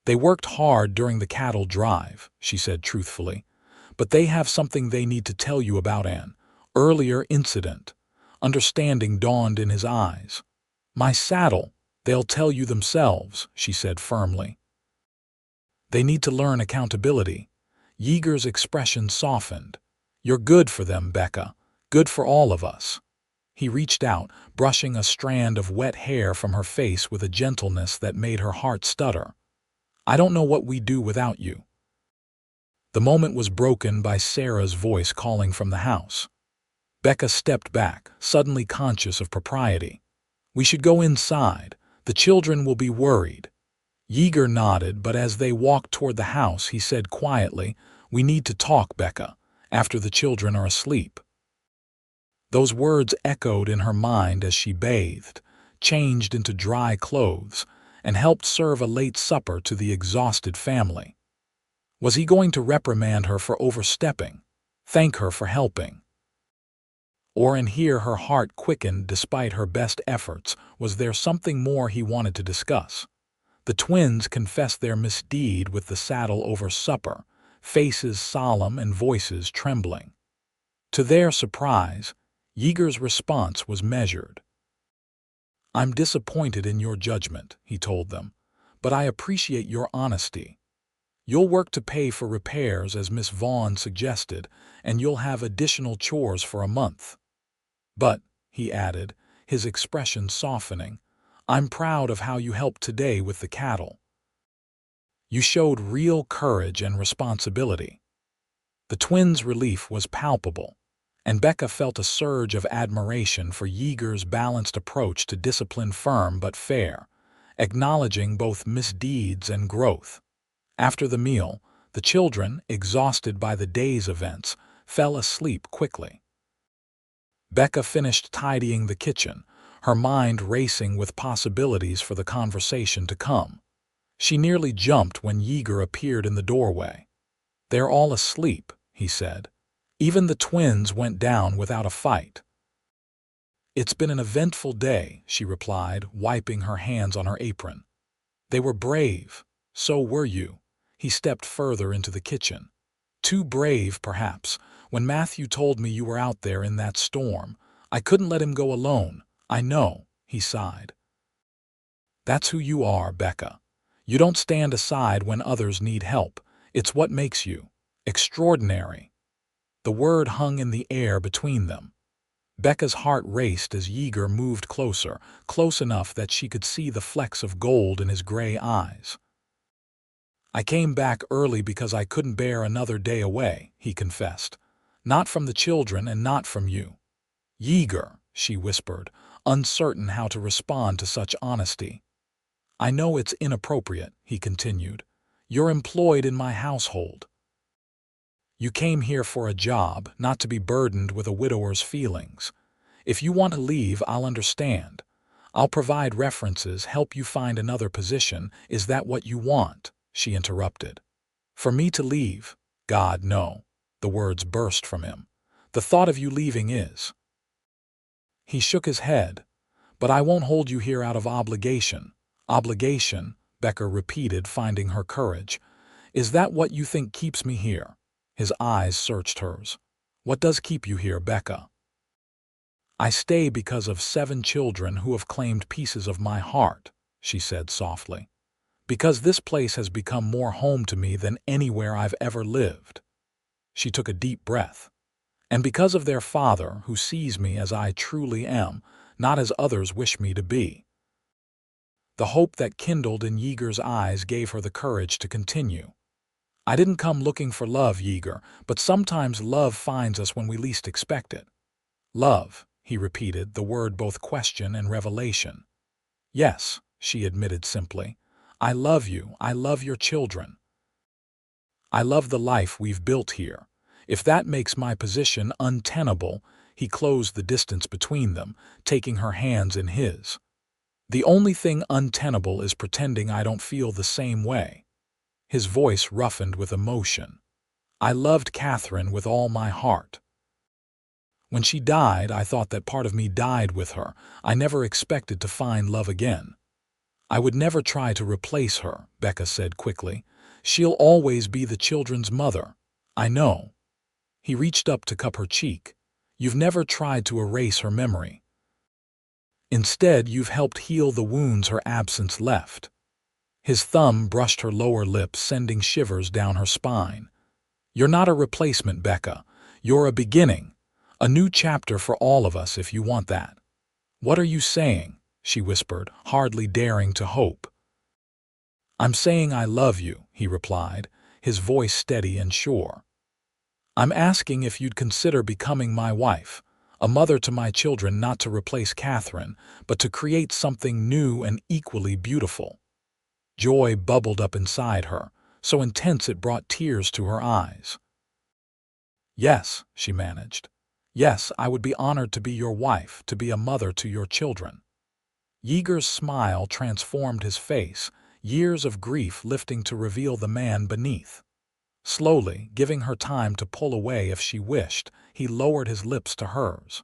They worked hard during the cattle drive, she said truthfully, but they have something they need to tell you about an earlier incident. Understanding dawned in his eyes. My saddle, they'll tell you themselves, she said firmly. They need to learn accountability. Yeager's expression softened. You're good for them, Becca. Good for all of us. He reached out, brushing a strand of wet hair from her face with a gentleness that made her heart stutter. I don't know what we'd do without you. The moment was broken by Sarah's voice calling from the house. Becca stepped back, suddenly conscious of propriety. We should go inside. The children will be worried. Yeager nodded, but as they walked toward the house, he said quietly, We need to talk, Becca, after the children are asleep. Those words echoed in her mind as she bathed, changed into dry clothes, and helped serve a late supper to the exhausted family. Was he going to reprimand her for overstepping, thank her for helping? Or, and here her heart quickened despite her best efforts, was there something more he wanted to discuss? The twins confessed their misdeed with the saddle over supper, faces solemn and voices trembling. To their surprise, Yeager's response was measured. I'm disappointed in your judgment, he told them, but I appreciate your honesty. You'll work to pay for repairs as Miss Vaughn suggested, and you'll have additional chores for a month. But, he added, his expression softening, I'm proud of how you helped today with the cattle. You showed real courage and responsibility. The twins' relief was palpable, and Becca felt a surge of admiration for Yeager's balanced approach to discipline, firm but fair, acknowledging both misdeeds and growth. After the meal, the children, exhausted by the day's events, fell asleep quickly. Becca finished tidying the kitchen, her mind racing with possibilities for the conversation to come. She nearly jumped when Yeager appeared in the doorway. They're all asleep, he said. Even the twins went down without a fight. It's been an eventful day, she replied, wiping her hands on her apron. They were brave. So were you. He stepped further into the kitchen. Too brave, perhaps. When Matthew told me you were out there in that storm, I couldn't let him go alone. I know, he sighed. That's who you are, Becca. You don't stand aside when others need help. It's what makes you extraordinary. The word hung in the air between them. Becca's heart raced as Yeager moved closer, close enough that she could see the flecks of gold in his gray eyes. I came back early because I couldn't bear another day away, he confessed. Not from the children and not from you. Yeager, she whispered, uncertain how to respond to such honesty. I know it's inappropriate, he continued. You're employed in my household. You came here for a job, not to be burdened with a widower's feelings. If you want to leave, I'll understand. I'll provide references, help you find another position. Is that what you want? She interrupted. For me to leave? God, no. The words burst from him. The thought of you leaving is. He shook his head. But I won't hold you here out of obligation. Obligation, Becca repeated, finding her courage. Is that what you think keeps me here? His eyes searched hers. What does keep you here, Becca? I stay because of 7 children who have claimed pieces of my heart, she said softly. Because this place has become more home to me than anywhere I've ever lived. She took a deep breath. And because of their father, who sees me as I truly am, not as others wish me to be. The hope that kindled in Yeager's eyes gave her the courage to continue. I didn't come looking for love, Yeager, but sometimes love finds us when we least expect it. Love, he repeated, the word both question and revelation. Yes, she admitted simply. I love you. I love your children. I love the life we've built here. If that makes my position untenable, he closed the distance between them, taking her hands in his. The only thing untenable is pretending I don't feel the same way. His voice roughened with emotion. I loved Catherine with all my heart. When she died, I thought that part of me died with her. I never expected to find love again. I would never try to replace her, Becca said quickly. She'll always be the children's mother. I know. He reached up to cup her cheek. You've never tried to erase her memory. Instead, you've helped heal the wounds her absence left. His thumb brushed her lower lip, sending shivers down her spine. You're not a replacement, Becca. You're a beginning. A new chapter for all of us if you want that. What are you saying? She whispered, hardly daring to hope. I'm saying I love you, he replied, his voice steady and sure. I'm asking if you'd consider becoming my wife, a mother to my children, not to replace Catherine, but to create something new and equally beautiful. Joy bubbled up inside her, so intense it brought tears to her eyes. Yes, she managed. Yes, I would be honored to be your wife, to be a mother to your children. Yeager's smile transformed his face, years of grief lifting to reveal the man beneath. Slowly, giving her time to pull away if she wished, he lowered his lips to hers.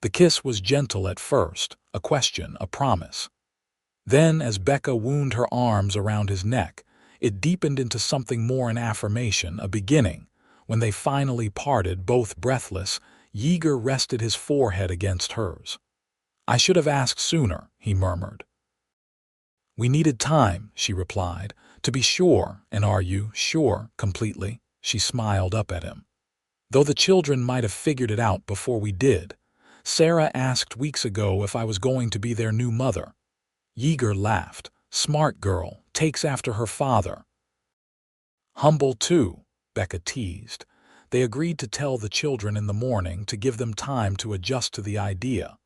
The kiss was gentle at first, a question, a promise. Then, as Becca wound her arms around his neck, it deepened into something more, an affirmation, a beginning. When they finally parted, both breathless, Yeager rested his forehead against hers. I should have asked sooner, he murmured. We needed time, she replied, to be sure. And are you sure, completely? She smiled up at him. Though the children might have figured it out before we did. Sarah asked weeks ago if I was going to be their new mother. Yeager laughed. Smart girl, takes after her father. Humble too, Becca teased. They agreed to tell the children in the morning to give them time to adjust to the idea.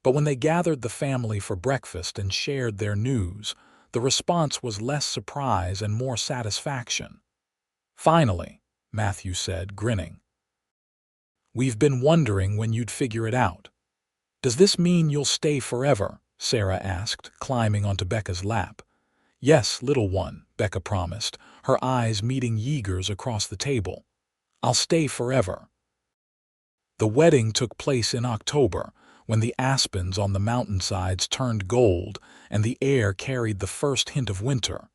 But when they gathered the family for breakfast and shared their news, the response was less surprise and more satisfaction. Finally, Matthew said, grinning. We've been wondering when you'd figure it out. Does this mean you'll stay forever? Sarah asked, climbing onto Becca's lap. Yes, little one, Becca promised, her eyes meeting Yeager's across the table. I'll stay forever. The wedding took place in October, when the aspens on the mountainsides turned gold and the air carried the first hint of winter.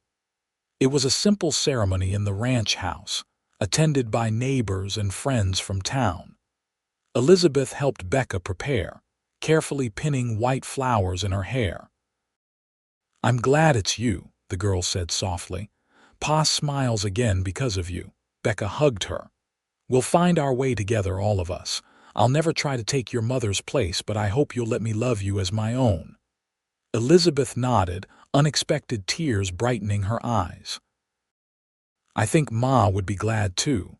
It was a simple ceremony in the ranch house, attended by neighbors and friends from town. Elizabeth helped Becca prepare, carefully pinning white flowers in her hair. "I'm glad it's you," the girl said softly. "Pa smiles again because of you." Becca hugged her. "We'll find our way together, all of us. I'll never try to take your mother's place, but I hope you'll let me love you as my own." Elizabeth nodded, unexpected tears brightening her eyes. "I think Ma would be glad too.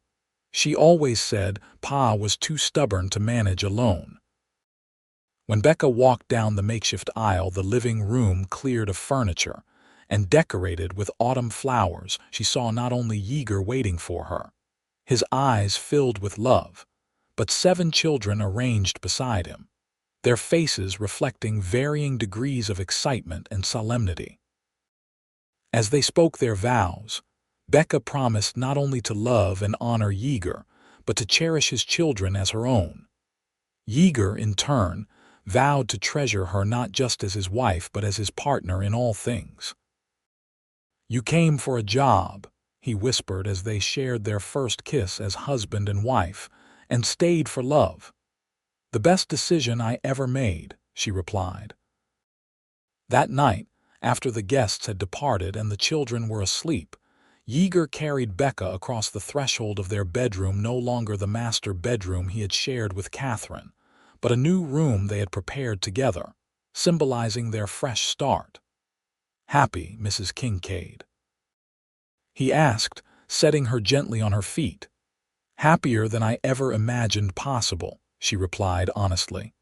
She always said Pa was too stubborn to manage alone." When Becca walked down the makeshift aisle, the living room cleared of furniture and decorated with autumn flowers, she saw not only Yeager waiting for her, his eyes filled with love, but 7 children arranged beside him, their faces reflecting varying degrees of excitement and solemnity. As they spoke their vows, Becca promised not only to love and honor Yeager, but to cherish his children as her own. Yeager, in turn, vowed to treasure her not just as his wife but as his partner in all things. "You came for a job," he whispered as they shared their first kiss as husband and wife, "and stayed for love." "The best decision I ever made," she replied. That night, after the guests had departed and the children were asleep, Yeager carried Becca across the threshold of their bedroom, no longer the master bedroom he had shared with Catherine, but a new room they had prepared together, symbolizing their fresh start. "Happy, Mrs. Kincaid?" he asked, setting her gently on her feet. "Happier than I ever imagined possible," she replied honestly.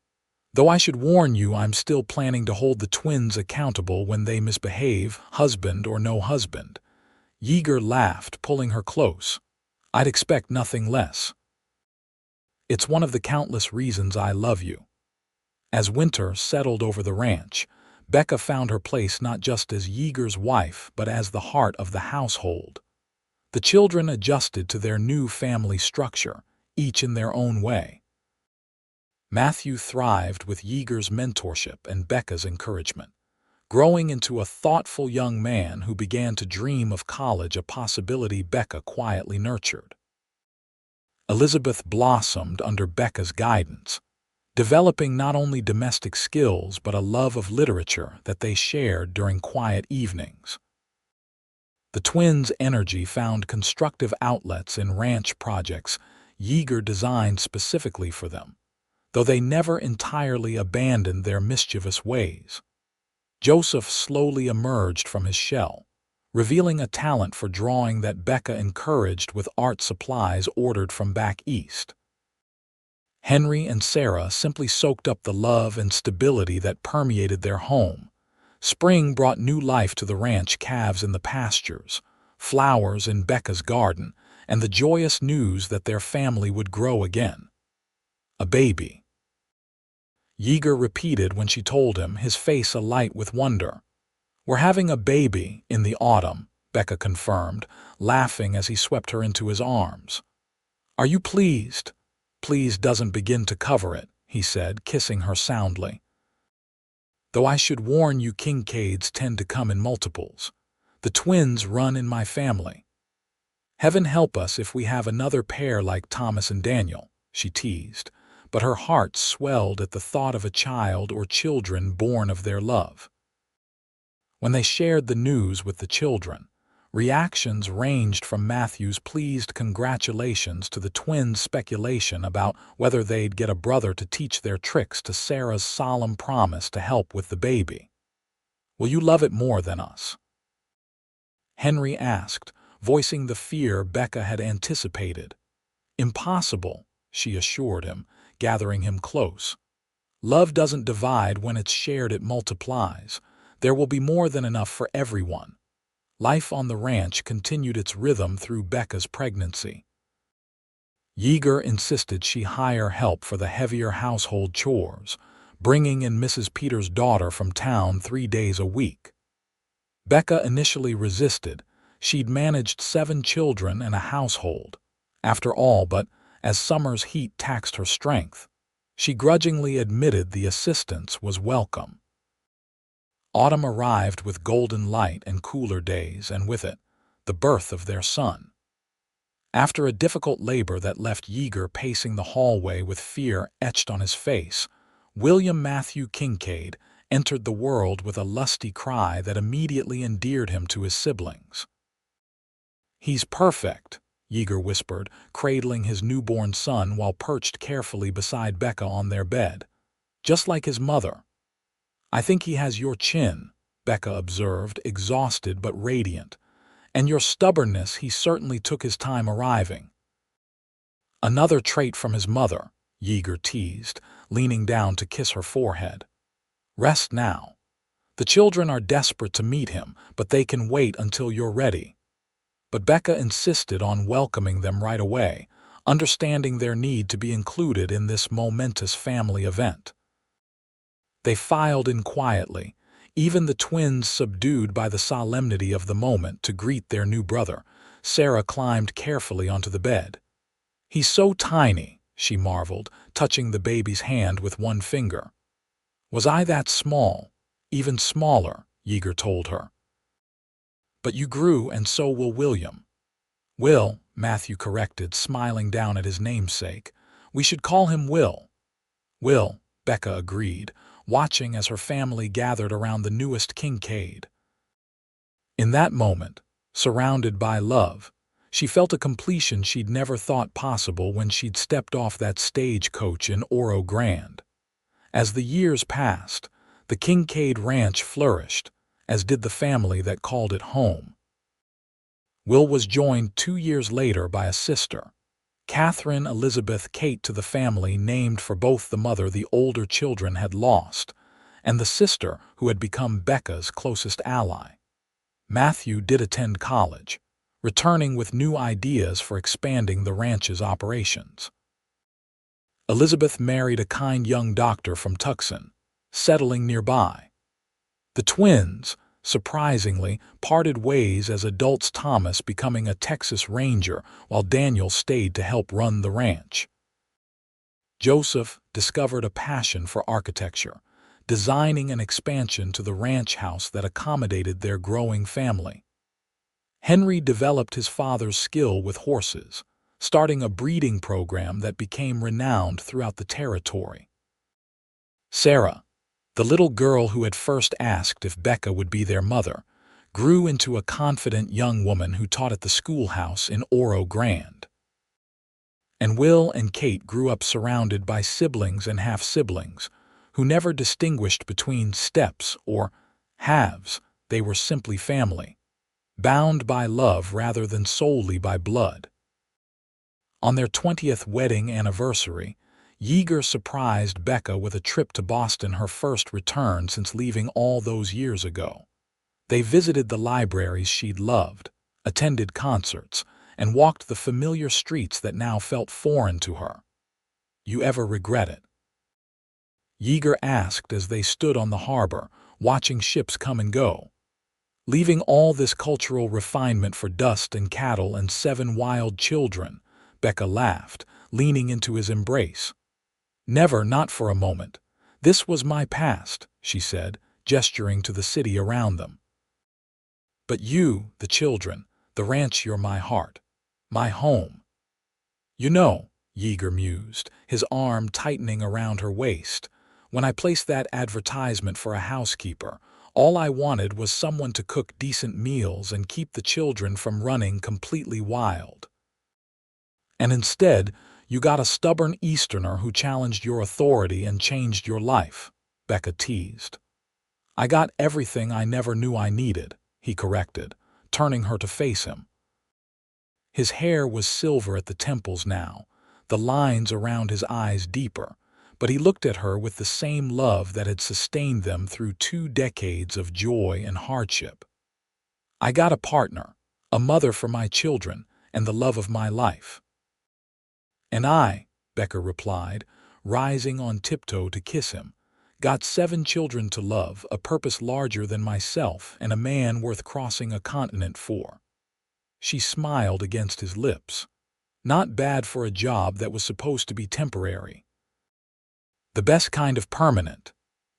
"Though I should warn you, I'm still planning to hold the twins accountable when they misbehave, husband or no husband." Yeager laughed, pulling her close. "I'd expect nothing less. It's one of the countless reasons I love you." As winter settled over the ranch, Becca found her place not just as Yeager's wife but as the heart of the household. The children adjusted to their new family structure, each in their own way. Matthew thrived with Yeager's mentorship and Becca's encouragement, growing into a thoughtful young man who began to dream of college, a possibility Becca quietly nurtured. Elizabeth blossomed under Becca's guidance, developing not only domestic skills but a love of literature that they shared during quiet evenings. The twins' energy found constructive outlets in ranch projects Yeager designed specifically for them, though they never entirely abandoned their mischievous ways. Joseph slowly emerged from his shell, revealing a talent for drawing that Becca encouraged with art supplies ordered from back east. Henry and Sarah simply soaked up the love and stability that permeated their home. Spring brought new life to the ranch, calves in the pastures, flowers in Becca's garden, and the joyous news that their family would grow again. "A baby," Yeager repeated when she told him, his face alight with wonder. "We're having a baby in the autumn," Becca confirmed, laughing as he swept her into his arms. "Are you pleased?" "Please doesn't begin to cover it," he said, kissing her soundly. "Though I should warn you, Kincaids tend to come in multiples. The twins run in my family. Heaven help us if we have another pair like Thomas and Daniel," she teased, but her heart swelled at the thought of a child or children born of their love. When they shared the news with the children, reactions ranged from Matthew's pleased congratulations to the twins' speculation about whether they'd get a brother to teach their tricks to Sarah's solemn promise to help with the baby. "Will you love it more than us?" Henry asked, voicing the fear Becca had anticipated. "Impossible," she assured him, gathering him close. "Love doesn't divide. When it's shared, it multiplies. There will be more than enough for everyone." Life on the ranch continued its rhythm through Becca's pregnancy. Yeager insisted she hire help for the heavier household chores, bringing in Mrs. Peters' daughter from town 3 days a week. Becca initially resisted. She'd managed 7 children and a household, after all, but as summer's heat taxed her strength, She grudgingly admitted the assistance was welcome. Autumn arrived with golden light and cooler days, and with it, the birth of their son. After a difficult labor that left Yeager pacing the hallway with fear etched on his face, William Matthew Kincaid entered the world with a lusty cry that immediately endeared him to his siblings. "He's perfect," Yeager whispered, cradling his newborn son while perched carefully beside Becca on their bed. "Just like his mother." "I think he has your chin," Becca observed, exhausted but radiant. "And your stubbornness. He certainly took his time arriving." "Another trait from his mother," Yeager teased, leaning down to kiss her forehead. "Rest now. The children are desperate to meet him, but they can wait until you're ready." But Becca insisted on welcoming them right away, understanding their need to be included in this momentous family event. They filed in quietly, even the twins subdued by the solemnity of the moment, to greet their new brother. Sarah climbed carefully onto the bed. "He's so tiny," she marveled, touching the baby's hand with one finger. "Was I that small?" "Even smaller," Yeager told her. "But you grew, and so will William." "Will," Matthew corrected, smiling down at his namesake. "We should call him Will." "Will," Becca agreed, watching as her family gathered around the newest Kincaid. In that moment, surrounded by love, she felt a completion she'd never thought possible when she'd stepped off that stagecoach in Oro Grande. As the years passed, the Kincaid ranch flourished, as did the family that called it home. Will was joined 2 years later by a sister, Catherine Elizabeth Kate, to the family named for both the mother the older children had lost, and the sister who had become Becca's closest ally. Matthew did attend college, returning with new ideas for expanding the ranch's operations. Elizabeth married a kind young doctor from Tucson, settling nearby. The twins, surprisingly, parted ways as adults, Thomas becoming a Texas Ranger while Daniel stayed to help run the ranch. Joseph discovered a passion for architecture, designing an expansion to the ranch house that accommodated their growing family. Henry developed his father's skill with horses, starting a breeding program that became renowned throughout the territory. Sarah, the little girl who had first asked if Becca would be their mother, grew into a confident young woman who taught at the schoolhouse in Oro Grande. And Will and Kate grew up surrounded by siblings and half-siblings, who never distinguished between steps or halves. They were simply family, bound by love rather than solely by blood. On their 20th wedding anniversary, Yeager surprised Becca with a trip to Boston, her first return since leaving all those years ago. They visited the libraries she'd loved, attended concerts, and walked the familiar streets that now felt foreign to her. "You ever regret it?" Yeager asked as they stood on the harbor, watching ships come and go. "Leaving all this cultural refinement for dust and cattle and 7 wild children," Becca laughed, leaning into his embrace. "Never, not for a moment. This was my past," she said, gesturing to the city around them. "But you, the children, the ranch, you're my heart, my home." "You know," Yeager mused, his arm tightening around her waist, "when I placed that advertisement for a housekeeper, all I wanted was someone to cook decent meals and keep the children from running completely wild. And instead, you got a stubborn Easterner who challenged your authority and changed your life," Becca teased. "I got everything I never knew I needed," he corrected, turning her to face him. His hair was silver at the temples now, the lines around his eyes deeper, but he looked at her with the same love that had sustained them through 2 decades of joy and hardship. "I got a partner, a mother for my children, and the love of my life." "And I," Becca replied, rising on tiptoe to kiss him, "got 7 children to love, a purpose larger than myself, and a man worth crossing a continent for." She smiled against his lips. "Not bad for a job that was supposed to be temporary." The best kind of permanent,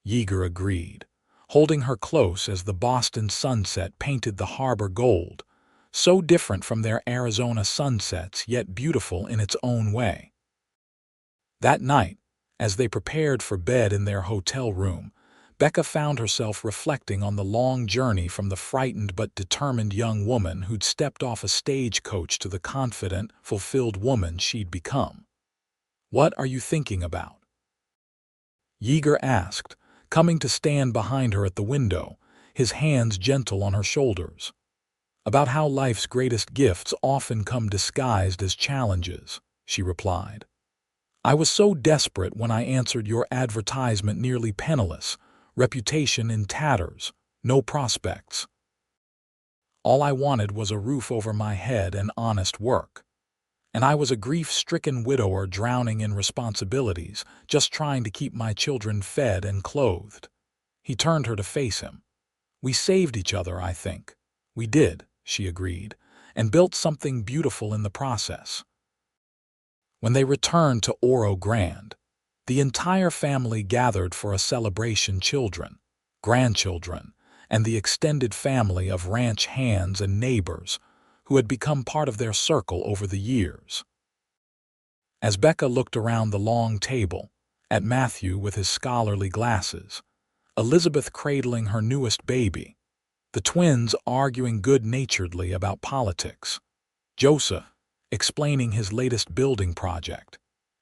Yeager agreed, holding her close as the Boston sunset painted the harbor gold, so different from their Arizona sunsets yet beautiful in its own way. That night, as they prepared for bed in their hotel room, Becca found herself reflecting on the long journey from the frightened but determined young woman who'd stepped off a stagecoach to the confident, fulfilled woman she'd become. "What are you thinking about?" Yeager asked, coming to stand behind her at the window, his hands gentle on her shoulders. "About how life's greatest gifts often come disguised as challenges," she replied. "I was so desperate when I answered your advertisement, nearly penniless, reputation in tatters, no prospects. All I wanted was a roof over my head and honest work. And I was a grief-stricken widower drowning in responsibilities, just trying to keep my children fed and clothed." He turned her to face him. "We saved each other, I think." "We did," she agreed, "and built something beautiful in the process." When they returned to Oro Grande, the entire family gathered for a celebration. Children, grandchildren, and the extended family of ranch hands and neighbors who had become part of their circle over the years. As Becca looked around the long table, at Matthew with his scholarly glasses, Elizabeth cradling her newest baby, the twins arguing good-naturedly about politics, Joseph explaining his latest building project,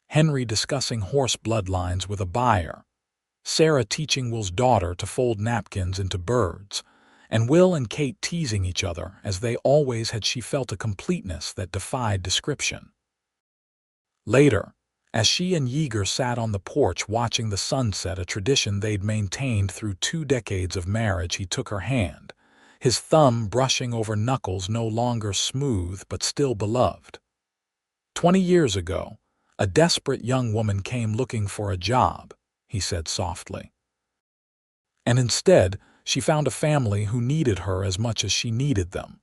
Henry discussing horse bloodlines with a buyer, Sarah teaching Will's daughter to fold napkins into birds, and Will and Kate teasing each other as they always had, she felt a completeness that defied description. Later, as she and Yeager sat on the porch watching the sunset, a tradition they'd maintained through 2 decades of marriage, he took her hand, his thumb brushing over knuckles no longer smooth but still beloved. "20 years ago, a desperate young woman came looking for a job," he said softly. "And instead, she found a family who needed her as much as she needed them."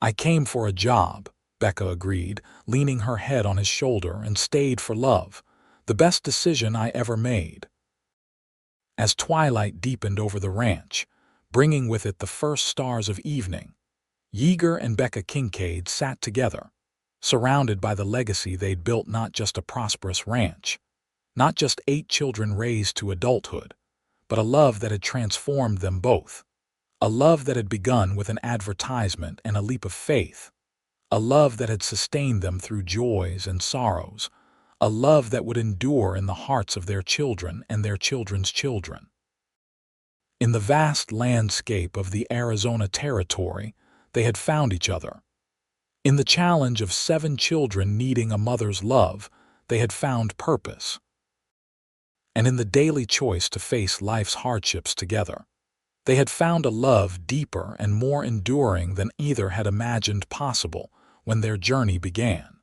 "I came for a job," Becca agreed, leaning her head on his shoulder, "and stayed for love. The best decision I ever made." As twilight deepened over the ranch, bringing with it the first stars of evening, Yeager and Becca Kincaid sat together, surrounded by the legacy they'd built, not just a prosperous ranch, not just 8 children raised to adulthood, but a love that had transformed them both. A love that had begun with an advertisement and a leap of faith. A love that had sustained them through joys and sorrows. A love that would endure in the hearts of their children and their children's children. In the vast landscape of the Arizona territory, they had found each other. In the challenge of 7 children needing a mother's love, they had found purpose. And in the daily choice to face life's hardships together, they had found a love deeper and more enduring than either had imagined possible when their journey began.